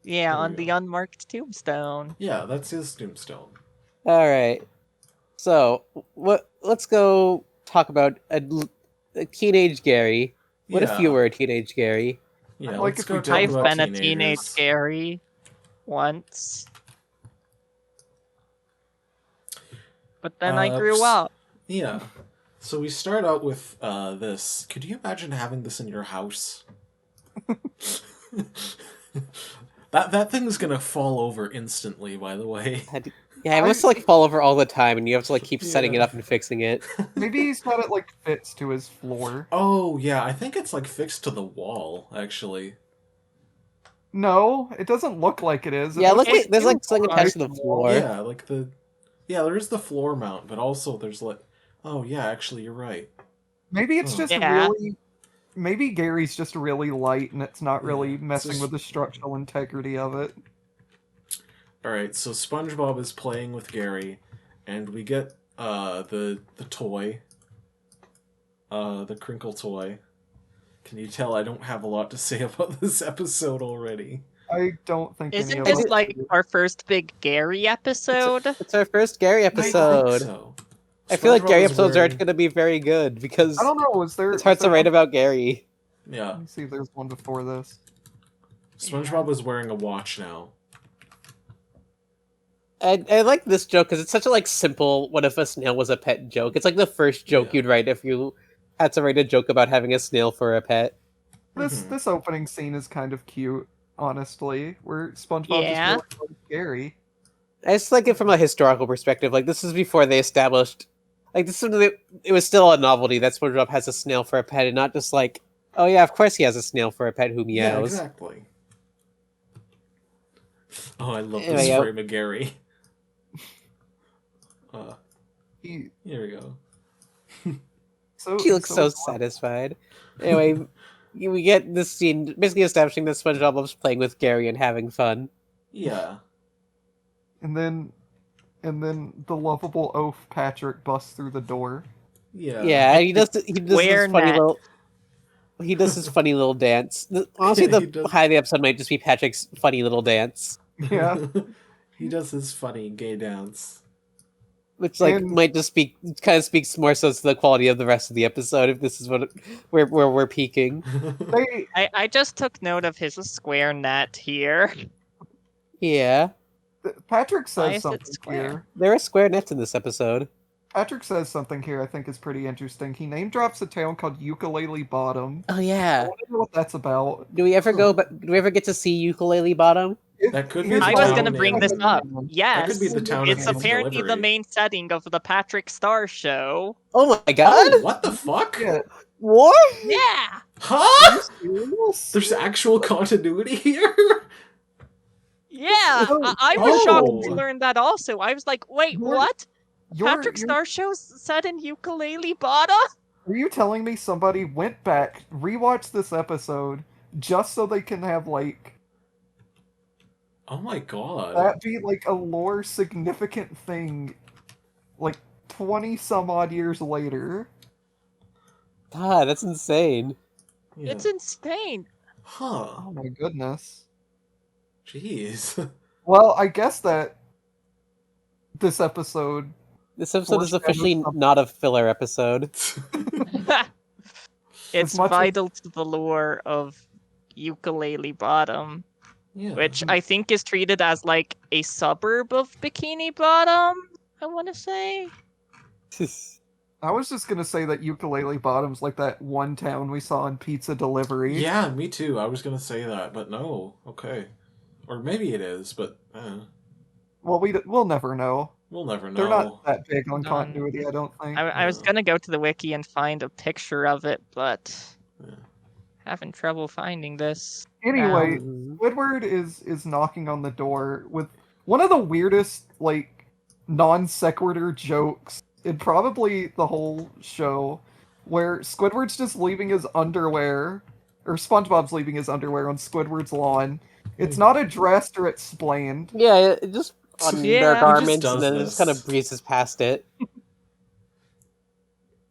yeah, There we on the go. unmarked tombstone. Yeah, that's his tombstone. Alright. So, let's go talk about a teenage Gary. What if you were a teenage Gary? Yeah, Like let's if go we did. talk I've about been a teenagers. teenage Gary once. But then I grew up. Yeah. So we start out with this. Could you imagine having this in your house? that thing's gonna fall over instantly, by the way. Yeah, it must like fall over all the time, and you have to like keep setting it Yeah. up and fixing it. Maybe he's got it like fits to his floor. Oh yeah, I think it's like fixed to the wall, actually. No, it doesn't look like it is. It Yeah, looks look, there's like something right. attached to the floor. Yeah, like there is the floor mount, but also there's like, oh yeah, actually you're right. Maybe it's Oh. just Yeah. really. Maybe Gary's just really light, and it's not really Yeah, it's messing just- with the structural integrity of it. All right, so SpongeBob is playing with Gary, and we get the toy, the crinkle toy. Can you tell I don't have a lot to say about this episode already? I don't think any Isn't of this us like do. our first big Gary episode? It's our first Gary I think episode. so. I feel like SpongeBob Gary is episodes wearing- aren't going to be very good because I don't know. Is there? it's hard is to there write one- about Gary. Yeah, Let me see if there's one before this. SpongeBob is wearing a watch now. I like this joke because it's such a like simple "what if a snail was a pet" joke. It's like the first joke Yeah. you'd write if you had to write a joke about having a snail for a pet. Mhm. This opening scene is kind of cute, honestly. Where SpongeBob Yeah. just really Gary. I just like it from a historical perspective. Like this is before they established, like this is when it was still a novelty that SpongeBob has a snail for a pet, and not just like, oh yeah, of course he has a snail for a pet who meows. Yeah, exactly. Oh, I love Anyway, this yeah. frame of Gary. He, Here we go. She looks so satisfied. Anyway, we get this scene basically establishing that SpongeBob loves playing with Gary and having fun. Yeah. And then the lovable oaf Patrick busts through the door. Yeah. Yeah, he does Square this funny net. little. He does his funny little dance. Honestly, Yeah, he the does. highlight of the episode might just be Patrick's funny little dance, Yeah. He does his funny gay dance. which like And- might just be kind of speaks more so to the quality of the rest of the episode. If this is where we're peaking. They I just took note of his square net here. Yeah, Patrick Why says is it something square? here. there are square nets in this episode. Patrick says something here I think is pretty interesting. He name drops a town called Ukulele Bottom. Oh I yeah. want to know what that's about. Do we ever get to see Ukulele Bottom? That could be Here's the I was town gonna bring in- this up. That Yes, could be the town it's in apparently the delivery. main setting of the Patrick Star show. Oh my god! Oh, what the fuck? Yeah. What? Yeah. Huh? Serious? There's actual continuity here? Yeah, I was shocked to learn that also. I was like, wait, You're- what? You're- Patrick you're- Star Show's set in Ukulele Bottom? Are you telling me somebody went back, rewatched this episode, just so they can have, like, Oh my god. that be, like, a lore significant thing, like, 20 some odd years later? God, that's insane. Yeah. It's insane. Huh. Oh my goodness. Jeez. Well, I guess that this episode... This episode is Foreshadows officially something. not a filler episode. It's much as- vital to the lore of Ukulele Bottom, Yeah. which I think is treated as like a suburb of Bikini Bottom, I want to say. I was just gonna say that Ukulele Bottom's like that one town we saw in Pizza Delivery. Yeah, me too. I was gonna say that, but no. Okay. Or maybe it is, but Well, we'll never know. we'll never know. They're not that big on None. continuity, I don't think. I was Yeah. gonna go to the wiki and find a picture of it, but Yeah. having trouble finding this. Anyway, Mhm. Squidward is knocking on the door with one of the weirdest, like, non sequitur jokes in probably the whole show, where Squidward's just leaving his underwear, or SpongeBob's leaving his underwear on Squidward's lawn. It's not addressed or explained. Yeah, it just on Yeah. their He garments, just and does then it just kind of this. breezes past it.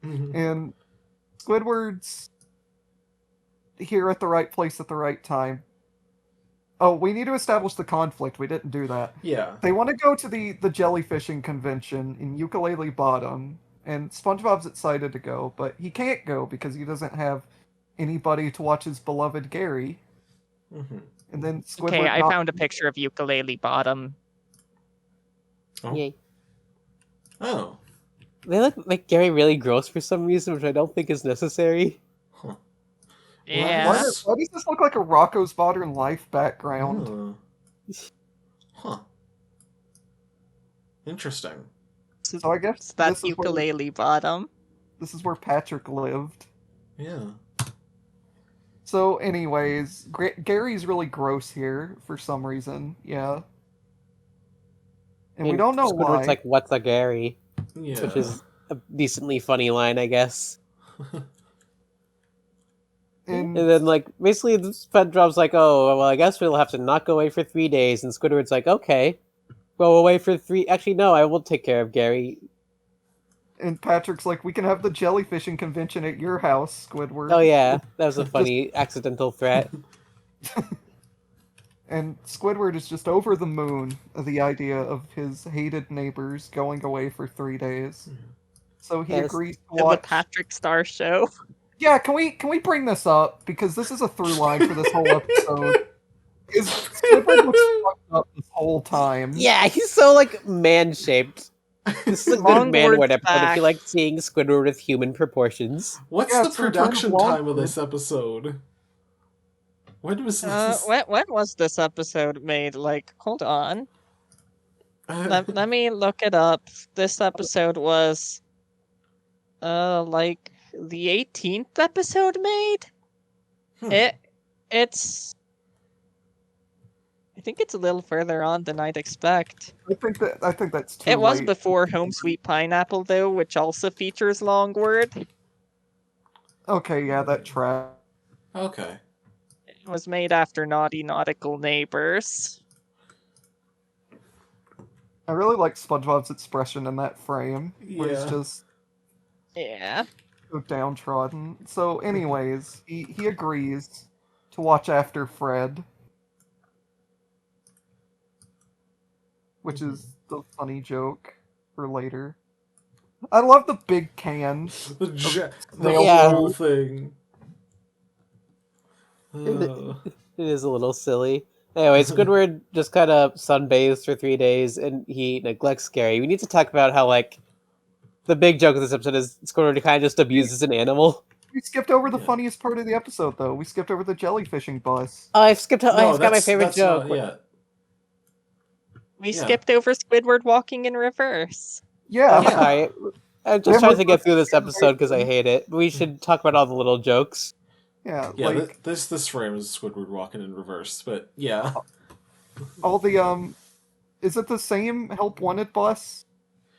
And Squidward's here at the right place at the right time. Oh, we need to establish the conflict. We didn't do that. Yeah. They want to go to the jellyfishing convention in Ukulele Bottom, and SpongeBob's excited to go, but he can't go because he doesn't have anybody to watch his beloved Gary. Mhm. And then Squidward. Okay, I found a picture of Ukulele Bottom. Oh. Yay. Oh. They look like Gary really gross for some reason, which I don't think is necessary. Huh. Yeah. Why does this look like a Rocco's Modern Life background? Huh. Interesting. So I guess That's this is where- Ukulele Bottom. This is where Patrick lived. Yeah. So, anyways, Gary's really gross here for some reason. Yeah. And we don't know Squidward's why. like, "What's a Gary?" Yeah. Which is a decently funny line, I guess. And And then, like, basically, SpongeBob's like, "Oh, well, I guess we'll have to not go away for 3 days." And Squidward's like, "Okay, go away for 3. Actually, no, I will take care of Gary." And Patrick's like, we can have the jellyfishing convention at your house, Squidward. Oh yeah, that was a funny accidental threat. And Squidward is just over the moon of the idea of his hated neighbors going away for 3 days. So he Yes. agrees to The watch. Patrick Star Show. Yeah, can we bring this up because this is a through line for this whole episode. Is Squidward looks fucked up this whole time? Yeah, he's so like man-shaped. This is a Long good man words word episode if back. you like seeing Squidward with human proportions. What's Yeah, the it's the return of production Longford. time of this episode? When was this? When was this episode made? Like, hold on. Let me look it up. This episode was like the 18th episode made. Hmm. It's I think it's a little further on than I'd expect. I think that's too It was late. before Home Sweet Pineapple though, which also features Longword. Okay, yeah, that track. Okay. It was made after Naughty Nautical Neighbors. I really like SpongeBob's expression in that frame, where he's Yeah. just Yeah. so downtrodden. So, anyways, he agrees to watch after Fred, which is the funny joke for later. I love the big cans. The Yeah. whole thing. It is a little silly. Anyway, Squidward just kind of sunbathes for 3 days, and he neglects Gary. We need to talk about how, like, the big joke of this episode is Squidward kind of just abuses an animal. We skipped over the Yeah. funniest part of the episode, though. We skipped over the jellyfishing bus. Oh, I skipped. I No, forgot my favorite that's joke. not yet. We Yeah. skipped over Squidward walking in reverse. Yeah, I'm Yeah. sorry. I'm just trying to get through this episode because I hate it. We should talk about all the little jokes. yeah, Yeah, like this frame is Squidward walking in reverse, but yeah. all the is it the same Help Wanted bus?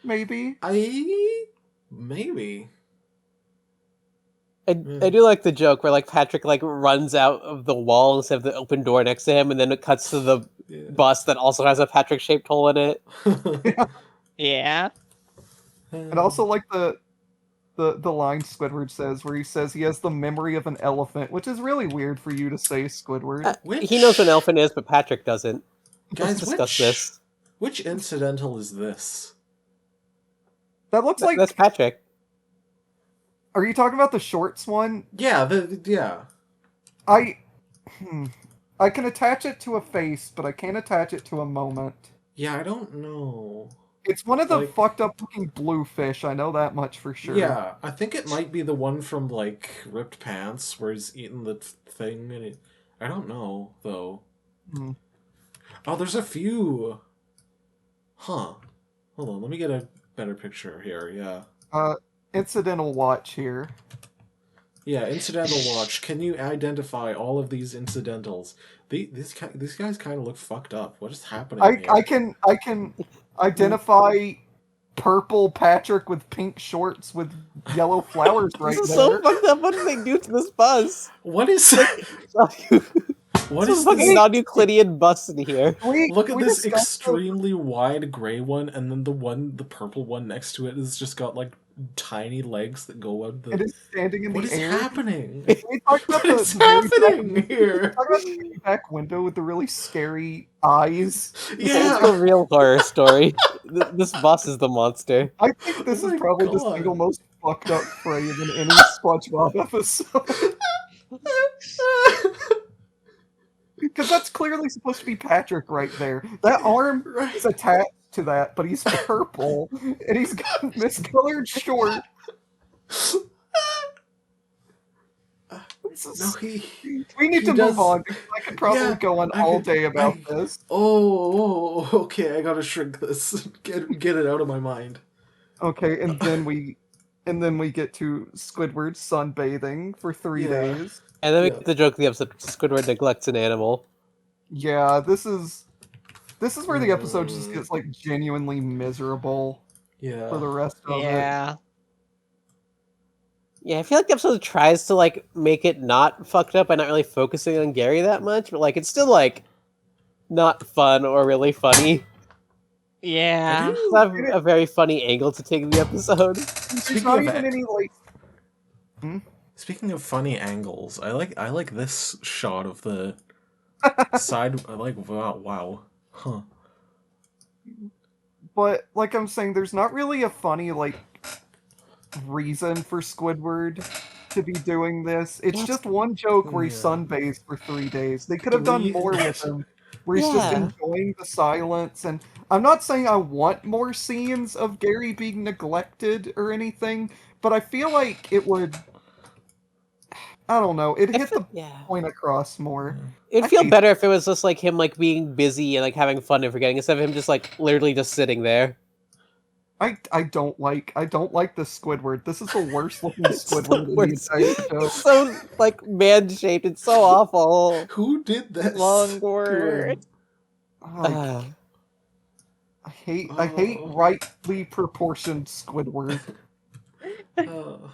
Maybe. Maybe. I do like the joke where like Patrick like runs out of the wall instead of the open door next to him, and then it cuts to the Yeah. bus that also has a Patrick shaped hole in it. Yeah. And also like the line Squidward says where he says he has the memory of an elephant, which is really weird for you to say, Squidward. He knows what an elephant is, but Patrick doesn't. Let's Guys, discuss this. which incidental is this? That looks like That's Patrick. Are you talking about the shorts one? Yeah, yeah. I can attach it to a face, but I can't attach it to a moment. Yeah, I don't know. It's one of the Like- fucked up looking blue fish, I know that much for sure. Yeah, I think it might be the one from like Ripped Pants where he's eating the thing and I don't know though. Hmm. Oh, there's a few. Huh. Hold on, let me get a better picture here. Yeah. Incidental watch here. Yeah, incidental watch. Can you identify all of these incidentals? These guys kind of look fucked up. What is happening here? I can identify purple Patrick with pink shorts with yellow flowers right This is there. so fucked up. What did they do to this bus? What is what This is fucking this? non-Euclidean bus in here. Look at we this discussed extremely wide gray one, and then the purple one next to it has just got like tiny legs that go out It the. is standing in What the is air. happening? We talked about What is the very happening back, here? talked about the very back window with the really scary eyes. It's Yeah. the real horror story. This bus is the monster. I think this Oh is my probably the God. single most fucked up frame in any SpongeBob episode. Because that's clearly supposed to be Patrick right there. That arm Right. is attached to that, but he's purple and he's got miscolored shorts. This is- No, he. we need he to does- move on because I could probably Yeah, go on I all could- day about I- this. Oh, okay. I gotta shrink this. Get it out of my mind. Okay, and then we get to Squidward sunbathing for 3 Yeah. days. And then we Yeah. get the joke of the episode: Squidward neglects an animal. Yeah, this is where the episode just gets like genuinely miserable Yeah. for the rest of it. Yeah. Yeah, I feel like the episode tries to like make it not fucked up by not really focusing on Gary that much, but like it's still like not fun or really funny. Yeah. It's not a very funny angle to take the episode. There's Speaking not of even that- any like Speaking of funny angles, I like this shot of the side. I like wow. Huh. but like I'm saying, there's not really a funny like reason for Squidward to be doing this. It's just one joke where he Yeah. sunbathes for 3 days. They could have done more with him, where he's just Yeah. enjoying the silence. And I'm not saying I want more scenes of Gary being neglected or anything, but I feel like it would. I don't know. It hit the Yeah. point across more. It'd I feel hate- better if it was just like him like being busy and like having fun and forgetting instead of him just like literally just sitting there. I don't like this Squidward. This is the worst looking It's the Squidward in the worst. entire show. It's so like man shaped. It's so awful. Who did this? Long to word. him? Like, I hate Oh. rightly proportioned Squidward. Oh.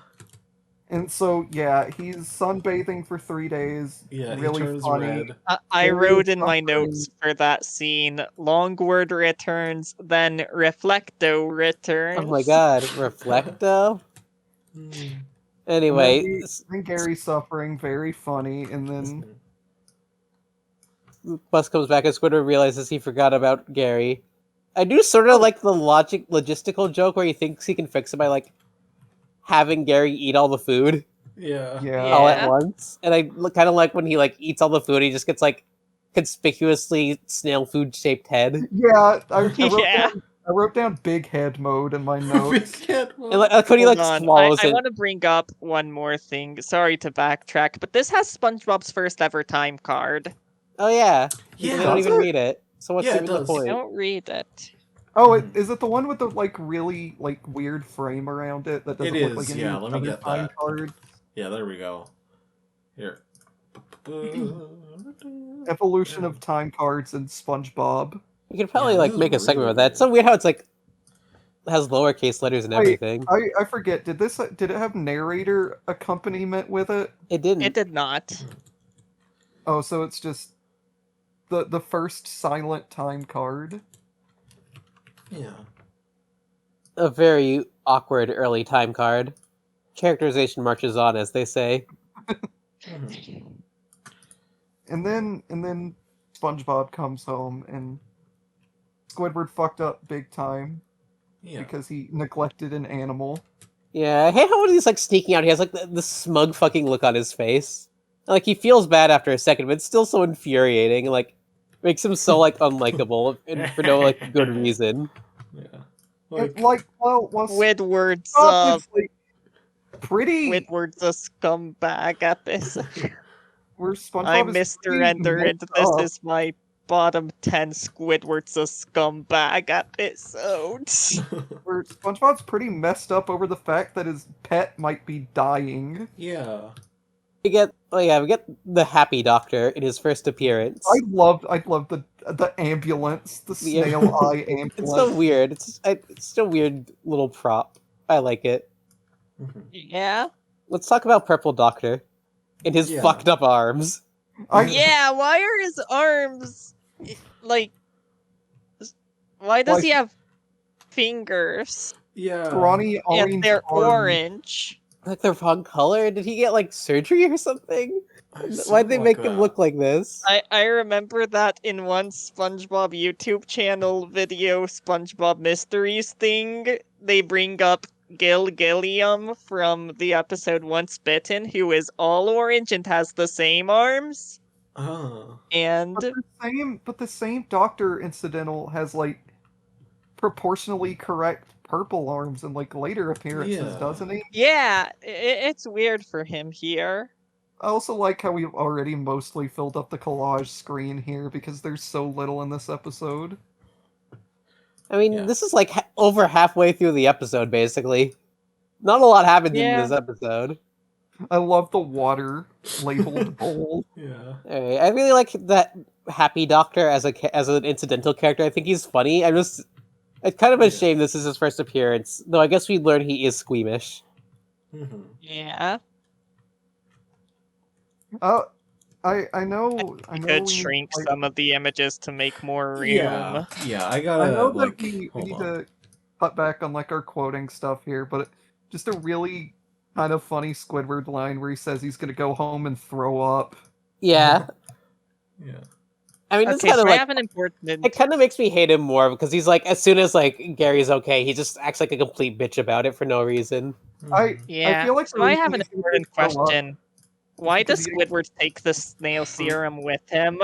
And so, yeah, he's sunbathing for 3 days. Yeah, he really turns funny. red. I Very wrote in my suffering. notes for that scene, Longword returns, then Reflecto returns. Oh my god, Reflecto? Mm. And Anyway, then Gary's suffering, very funny, and then Bus comes back and Squidward realizes he forgot about Gary. I do sort of like the logistical joke where he thinks he can fix it by like having Gary eat all the food Yeah. yeah. all at Yeah. once. And I kind of like when he like eats all the food, he just gets like conspicuously snail food shaped head. Yeah, Yeah. I wrote down big head mode in my notes. Big cat And like when he Hold like on, swallows I it. want to bring up one more thing. Sorry to backtrack, but this has SpongeBob's first ever time card. Oh yeah, Yeah. they don't Does even it? read it. So what's Yeah, it even the does. point? Don't read it. Oh, is it the one with the like really like weird frame around it that doesn't It look like is, any yeah, of the let me other get time that. cards? Yeah, there we go. Here. Evolution of time cards and SpongeBob. You could probably Yeah, like this is make a segment really with that. It's so weird how it's like has lowercase letters and Wait, everything. I forget. Did it have narrator accompaniment with it? It didn't. It did not. Oh, so it's just the first silent time card. Yeah. A very awkward early time card. Characterization marches on, as they say. Mhm. And then SpongeBob comes home and Squidward fucked up big time Yeah. because he neglected an animal. Yeah, I hate how when he's like sneaking out, he has like the smug fucking look on his face. Like he feels bad after a second, but it's still so infuriating. Like makes him so like unlikable and for no like good reason. Yeah. Well, Squidward's SpongeBob is like pretty. Squidward's a scumbag episode. Where SpongeBob I'm is Mr. pretty Ender, and messed this up. is my bottom 10 Squidward's a scumbag episodes. Where SpongeBob's pretty messed up over the fact that his pet might be dying. Yeah. We get we get the Happy Doctor in his first appearance. I love the ambulance, the The- snail eye ambulance. It's so weird. It's still a weird little prop. I like it. Mhm. Yeah? Let's talk about Purple Doctor and his Yeah. fucked up arms. Yeah, why are his arms like why does Like- he have fingers? Yeah. Scrawny orange And they're arms. orange. Like the wrong color? Did he get like surgery or something? Why'd Something they like make him that. look like this? I remember that in one SpongeBob YouTube channel video, SpongeBob Mysteries thing, they bring up Gilliam from the episode Once Bitten, who is all orange and has the same arms. Oh. And But the same Doctor incidental has like proportionally correct purple arms in like later appearances, Yeah. doesn't he? yeah, it's weird for him here. I also like how we've already mostly filled up the collage screen here because there's so little in this episode. I mean, Yeah. this is like over halfway through the episode, basically. Not a lot happens in Yeah. this episode. I love the water labeled bowl. Yeah. Alright, I really like that Happy Doctor as an incidental character. I think he's funny. It's kind of a Yeah. shame this is his first appearance, though. I guess we learn he is squeamish. Mhm. Yeah. I know We we could need to, shrink like- some of the images to make more room. Yeah. Yeah, I gotta I know that like we hold need on. to cut back on like our quoting stuff here, but just a really kind of funny Squidward line where he says he's gonna go home and throw up. Yeah, Yeah. I mean, it's Okay, kind so of I like have an important. it kind of makes me hate him more because he's like, as soon as like Gary's okay, he just acts like a complete bitch about it for no reason. I Mhm. Yeah. feel like so I have an he's gonna important throw up question. Why does because he- Squidward take the snail serum with him?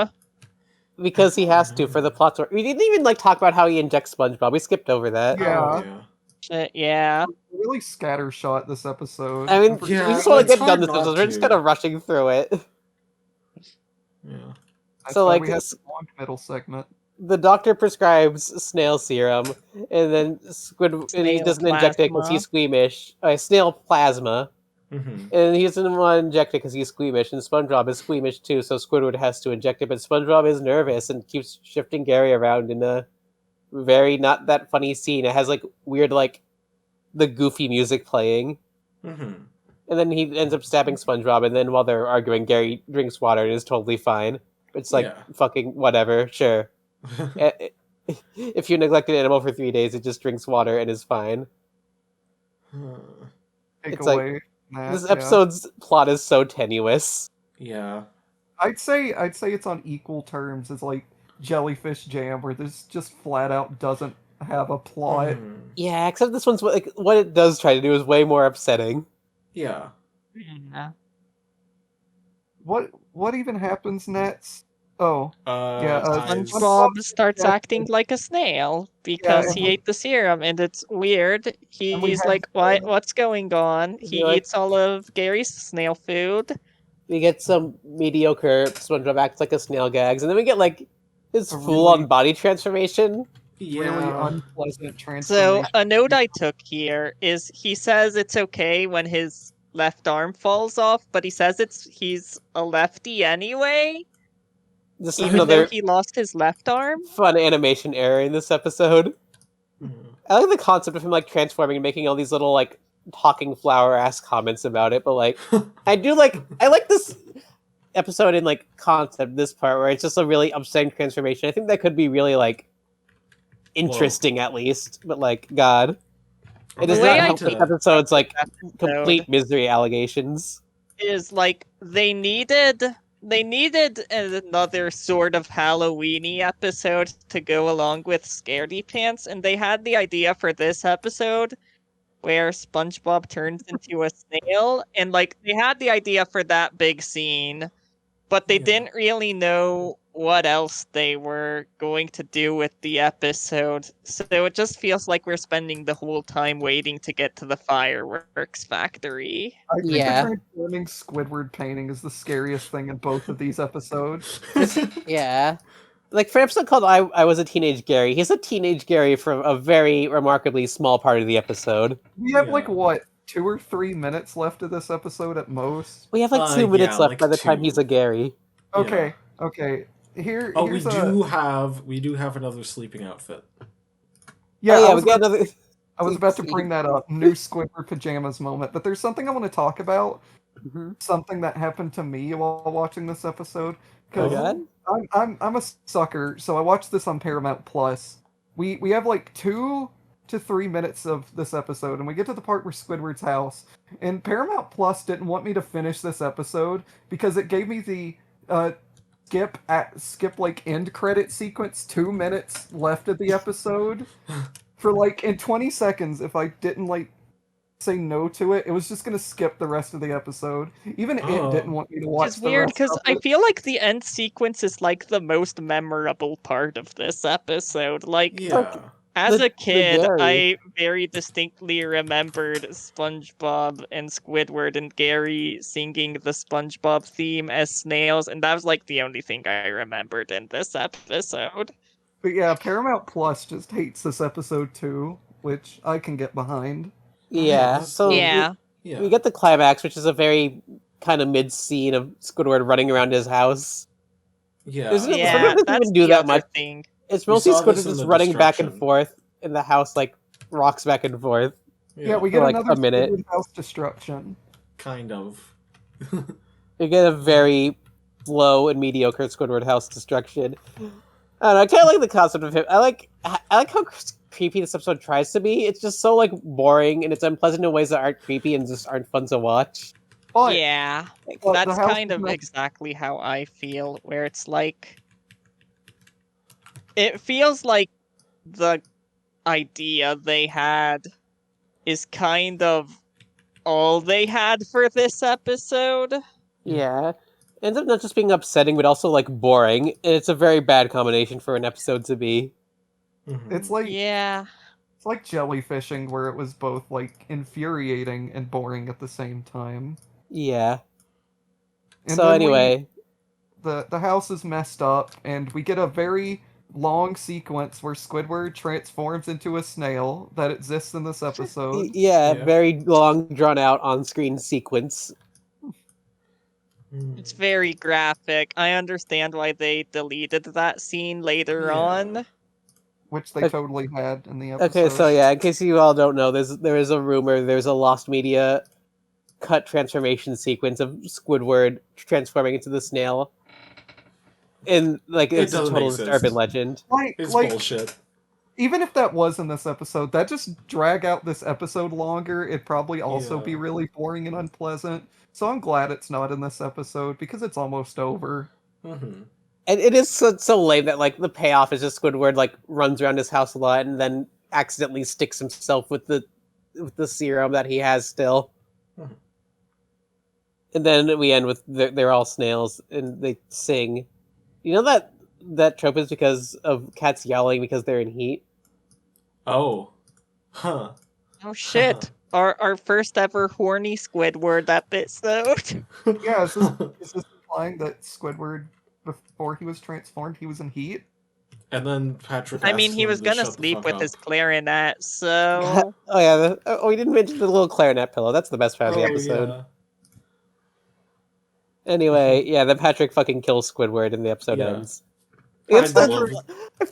Because he has to for the plot. We didn't even like talk about how he injects SpongeBob. We skipped over that. Yeah. Oh, yeah. Yeah. Really scattershot this episode. I mean, Yeah, we just want it's to get done hard this not episode. We're just to. kind of rushing through it. Yeah. That's so, why like, we had the long middle segment. The doctor prescribes snail serum, and then and he Snail doesn't inject it because plasma. he's squeamish. Snail plasma, Mhm. and he doesn't want to inject it because he's squeamish, and SpongeBob is squeamish too, so Squidward has to inject it, but SpongeBob is nervous and keeps shifting Gary around in a very not that funny scene. It has like weird, like, the goofy music playing. Mhm. And then he ends up stabbing SpongeBob, and then while they're arguing, Gary drinks water and is totally fine. It's like, Yeah. fucking whatever, sure. If you neglect an animal for 3 days, it just drinks water and is fine. Take It's like, away that, This yeah. episode's plot is so tenuous. Yeah. I'd say it's on equal terms as like Jellyfish Jam, where this just flat out doesn't have a plot. Yeah, except this one's like what it does try to do is way more upsetting. Yeah. Yeah. What even happens next? Oh, yeah, Eyes. SpongeBob starts yeah. acting like a snail because and he we- ate the serum, and it's weird. And we He's have like, what's going on? He You're like- eats all of Gary's snail food. We get some mediocre SpongeBob acts like a snail gags, and then we get like his A full-on really- body transformation. Yeah. really unpleasant So transformation. a note I took here is he says it's okay when his left arm falls off, but he says he's a lefty anyway, This is even though another he lost his left arm. fun animation error in this episode. I like the concept of him like transforming and making all these little like talking flower ass comments about it, but like I like this episode in like concept, this part where it's just a really upsetting transformation. I think that could be really like interesting at least, but like God. It does The way not I help took this episode's like episode complete misery allegations. is like they needed another sort of Halloweeny episode to go along with Scaredy Pants, and they had the idea for this episode where SpongeBob turns into a snail, and like they had the idea for that big scene, but they Yeah. didn't really know what else they were going to do with the episode. So it just feels like we're spending the whole time waiting to get to the fireworks factory. I think Yeah. the transforming Squidward painting is the scariest thing in both of these episodes. Yeah. Like for an episode called I Was a Teenage Gary, he's a teenage Gary from a very remarkably small part of the episode. We have Yeah. like what, 2 or 3 minutes left of this episode at most. We have like 2 minutes yeah, left like by the time 2. he's a Gary. Okay, okay. Here's we a do have another sleeping outfit. yeah. Oh, yeah, I we was got about, another. I was about to bring that up. New Squidward pajamas moment, but there's something I want to talk about. Mhm. Something that happened to me while watching this episode. Oh, Because God? I'm a sucker, so I watched this on Paramount Plus. We have like 2 to 3 minutes of this episode, and we get to the part where Squidward's house. And Paramount Plus didn't want me to finish this episode because it gave me the skip like end credit sequence, 2 minutes left of the episode. For like in 20 seconds, if I didn't like say no to it, it was just gonna skip the rest of the episode. Even Oh. it didn't want me to watch. It's the weird rest because of I it. feel like the end sequence is like the most memorable part of this episode. Like, Yeah. as The- a kid, Gary. I very distinctly remembered SpongeBob and Squidward and Gary singing the SpongeBob theme as snails, and that was like the only thing I remembered in this episode. But yeah, Paramount Plus just hates this episode too, which I can get behind. Yeah. this is So cool. Yeah. Yeah. we get the climax, which is a very kind of mid scene of Squidward running around his house. Yeah. Isn't it- Yeah, Squidward doesn't that's even do the that other much. thing. It's We mostly saw this Squidward in just the running back and destruction. forth in the house, like rocks back and forth. Yeah, we get For, like, another a minute. Squidward house destruction. kind of. We get a very low and mediocre Squidward house destruction. I don't know, I kind of like the concept of him. I like how creepy this episode tries to be. It's just so like boring and it's unpleasant in ways that aren't creepy and just aren't fun to watch. But Yeah, but the that's house kind is of not- exactly how I feel, where it's like... It feels like the idea they had is kind of all they had for this episode. Yeah. Ends up not just being upsetting, but also like boring. And it's a very bad combination for an episode to be. Mhm. it's like Yeah. it's like jellyfishing, where it was both like infuriating and boring at the same time. Yeah. And So then anyway, the house is messed up, and we get a very long sequence where Squidward transforms into a snail that exists in this episode. yeah, Yeah. very long, drawn out on-screen sequence. Mm. It's very graphic. I understand why they deleted that scene later Yeah. on. Which they Okay. totally had in the episode. Okay, so yeah, in case you all don't know, there is a rumor, there's a lost media cut transformation sequence of Squidward transforming into the snail. And like It it's a doesn't total just exist. urban legend. It's Like bullshit. even if that was in this episode, that just drag out this episode longer. It'd probably also be Yeah. really boring and unpleasant. So I'm glad it's not in this episode because it's almost over. Mm-hmm. And it is so lame that like the payoff is just Squidward like runs around his house a lot and then accidentally sticks himself with the serum that he has still. Mhm. And then we end with they're all snails and they sing. You know that trope is because of cats yelling because they're in heat. Oh. Huh. Oh shit. Our first ever horny Squidward episode. Yeah, is this implying that Squidward, before he was transformed, he was in heat? And then Patrick I mean, asks he him was to gonna shut the sleep fuck with up. his clarinet, so Oh yeah, we didn't mention the little clarinet pillow. That's the best part of the Oh, episode. yeah. Anyway, yeah, then Patrick fucking kills Squidward and the episode Yeah. ends. I It's not love-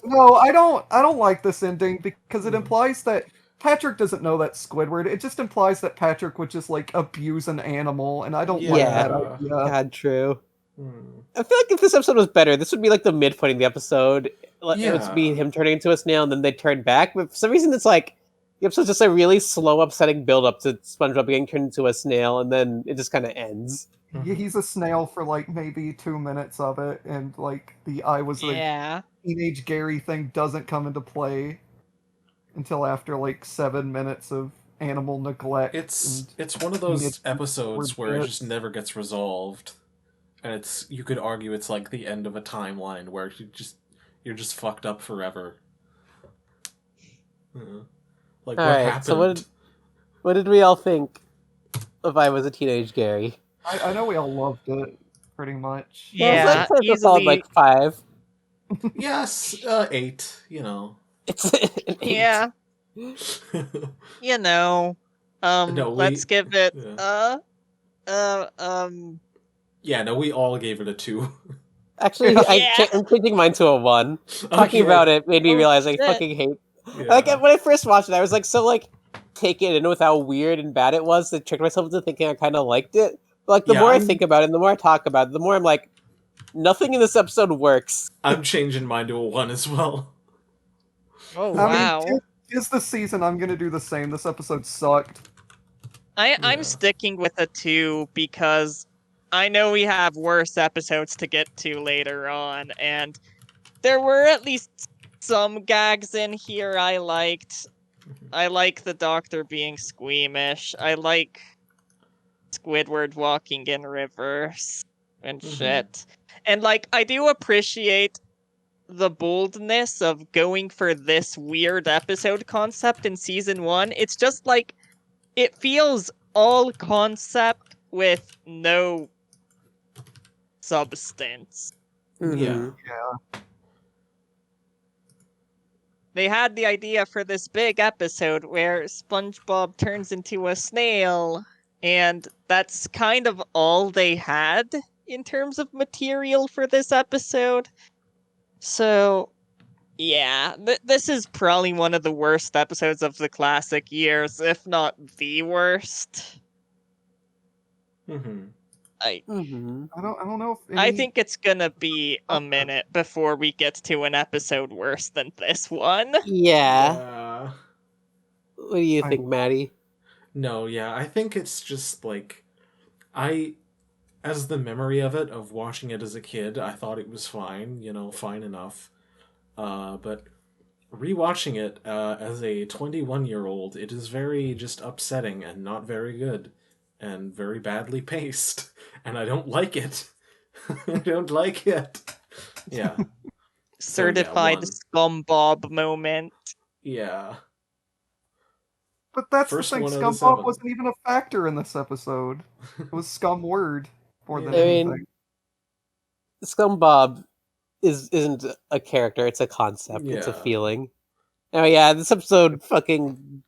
No, I don't like this ending because it Mhm. implies that Patrick doesn't know that Squidward. It just implies that Patrick would just like abuse an animal, and I don't like Yeah. that idea. God true. Hmm. I feel like if this episode was better, this would be like the midpoint of the episode. It Yeah. would be him turning into a snail and then they turn back. But for some reason, it's like the episode's just a really slow, upsetting build up to SpongeBob getting turned into a snail, and then it just kind of ends. Yeah, he's a snail for like maybe 2 minutes of it, and like the I was a yeah. teenage Gary thing doesn't come into play until after like 7 minutes of animal neglect. It's one of those It's episodes weird where it bits. just never gets resolved, and you could argue it's like the end of a timeline where you're just fucked up forever. Like All what right, happened? so what did we all think of I Was a Teenage Gary? I know we all loved it pretty much. Yeah, Well, it's a solid, easily. like 5. Yes, 8. You know. It's an 8. Yeah, you know. No, Let's give it yeah. Yeah, no, we all gave it a 2. Actually, Yeah. I'm changing mine to a 1. Talking Okay. about it made me Oh, realize I shit. fucking hate. Yeah. Like when I first watched it, I was like so like taken in with how weird and bad it was. I tricked myself into thinking I kind of liked it. But like the Yeah, more I I'm- think about it, and the more I talk about it, the more I'm like, nothing in this episode works. I'm changing mine to a 1 as well. Oh I wow. mean, tis the season. I'm gonna do the same. This episode sucked. I'm Yeah. sticking with a 2 because I know we have worse episodes to get to later on, and there were at least some gags in here I liked. I like the doctor being squeamish. I like Squidward walking in reverse and Mhm. shit. And like I do appreciate the boldness of going for this weird episode concept in season 1. It's just like it feels all concept with no substance. Yeah. They had the idea for this big episode where SpongeBob turns into a snail, and that's kind of all they had in terms of material for this episode. So, yeah, this is probably one of the worst episodes of the classic years, if not the worst. Mm-hmm. Mm-hmm. I don't know if I any- think it's gonna be a minute before we get to an episode worse than this one. Yeah. What do you I- think, Maddie? No, yeah, I think it's just like as the memory of it, of watching it as a kid, I thought it was fine, fine enough. But rewatching it as a 21-year-old, it is very just upsetting and not very good and very badly paced, and I don't like it. I don't like it. Yeah. Certified 1. SpongeBob moment. Yeah. But that's First the thing. one out of Scumbob 7. wasn't even a factor in this episode. It was Scum Word more than Yeah. I mean, anything. SpongeBob isn't a character; it's a concept. It's a Yeah. feeling. Oh yeah, this episode fucking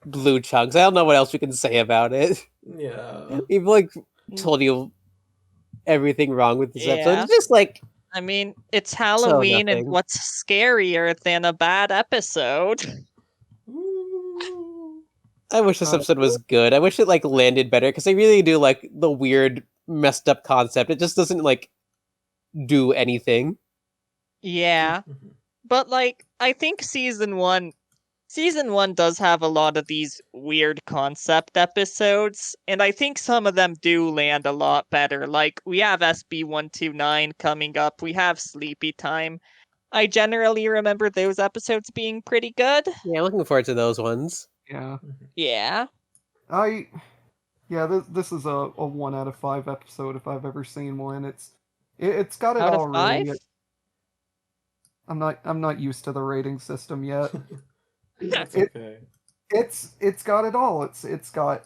blew chunks. I don't know what else we can say about it. Yeah. We've like told you everything wrong with this episode. Yeah. It's just like I mean, it's Halloween, and nothing. what's scarier than a bad episode? Ooh. I wish this Uh, episode was good. I wish it like landed better because I really do like the weird, messed up concept. It just doesn't like do anything. Yeah. Mhm. But like I think season 1 does have a lot of these weird concept episodes, and I think some of them do land a lot better. Like we have SB129 coming up, we have Sleepy Time. I generally remember those episodes being pretty good. Yeah, I'm looking forward to those ones. yeah. Mhm. Yeah. This is a 1 out of 5 episode if I've ever seen one. It's got it Out of all 5? really. I'm not used to the rating system yet. That's It okay. it's got it all. It's got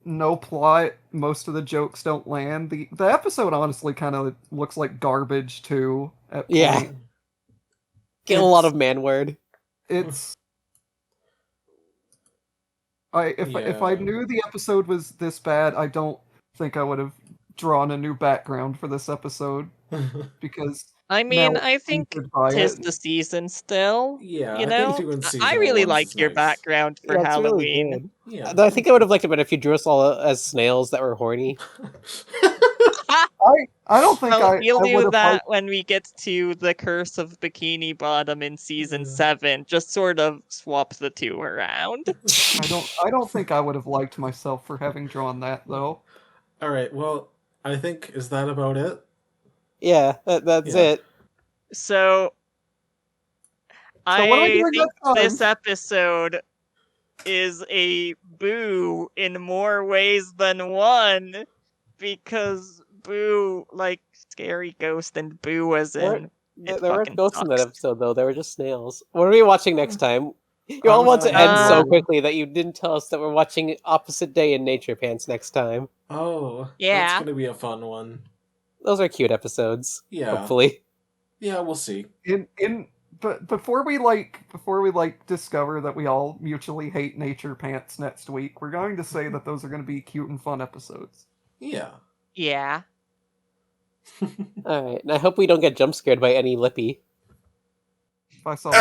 no plot. Most of the jokes don't land. The episode honestly kind of looks like garbage too at Yeah. point. Get a lot It's- of man word. It's if I Yeah. knew the episode was this bad, I don't think I would have drawn a new background for this episode because I now mean, it's I think tainted by tis it. the season still. Yeah, You I think know? doing I season really one's like your nice. background for Yeah, it's really Halloween. good. Yeah. Though I think I would have liked it better if you drew us all as snails that were horny. I don't think Well, I we'll would do have that liked. when we get to the Curse of Bikini Bottom in season Yeah. 7. Just sort of swap the two around. I don't think I would have liked myself for having drawn that though. All right. Well, I think is that about it? Yeah, that's Yeah. it. So So what are we I doing think next this time? episode is a Boo in more ways than one, because Boo, like scary ghost, and Boo as There, in it there weren't fucking ghosts in that sucks. episode though. They were just snails. What are we watching next time? You I all was want to end so thinking- quickly that you didn't tell us that we're watching Opposite Day in Nature Pants next time. Oh, Yeah. that's gonna be a fun one. Those are cute episodes. Yeah. Hopefully. Yeah, we'll see. But before we discover that we all mutually hate nature pants next week, we're going to say that those are going to be cute and fun episodes. Yeah. Yeah. Alright, and I hope we don't get jump scared by any Lippy. If I saw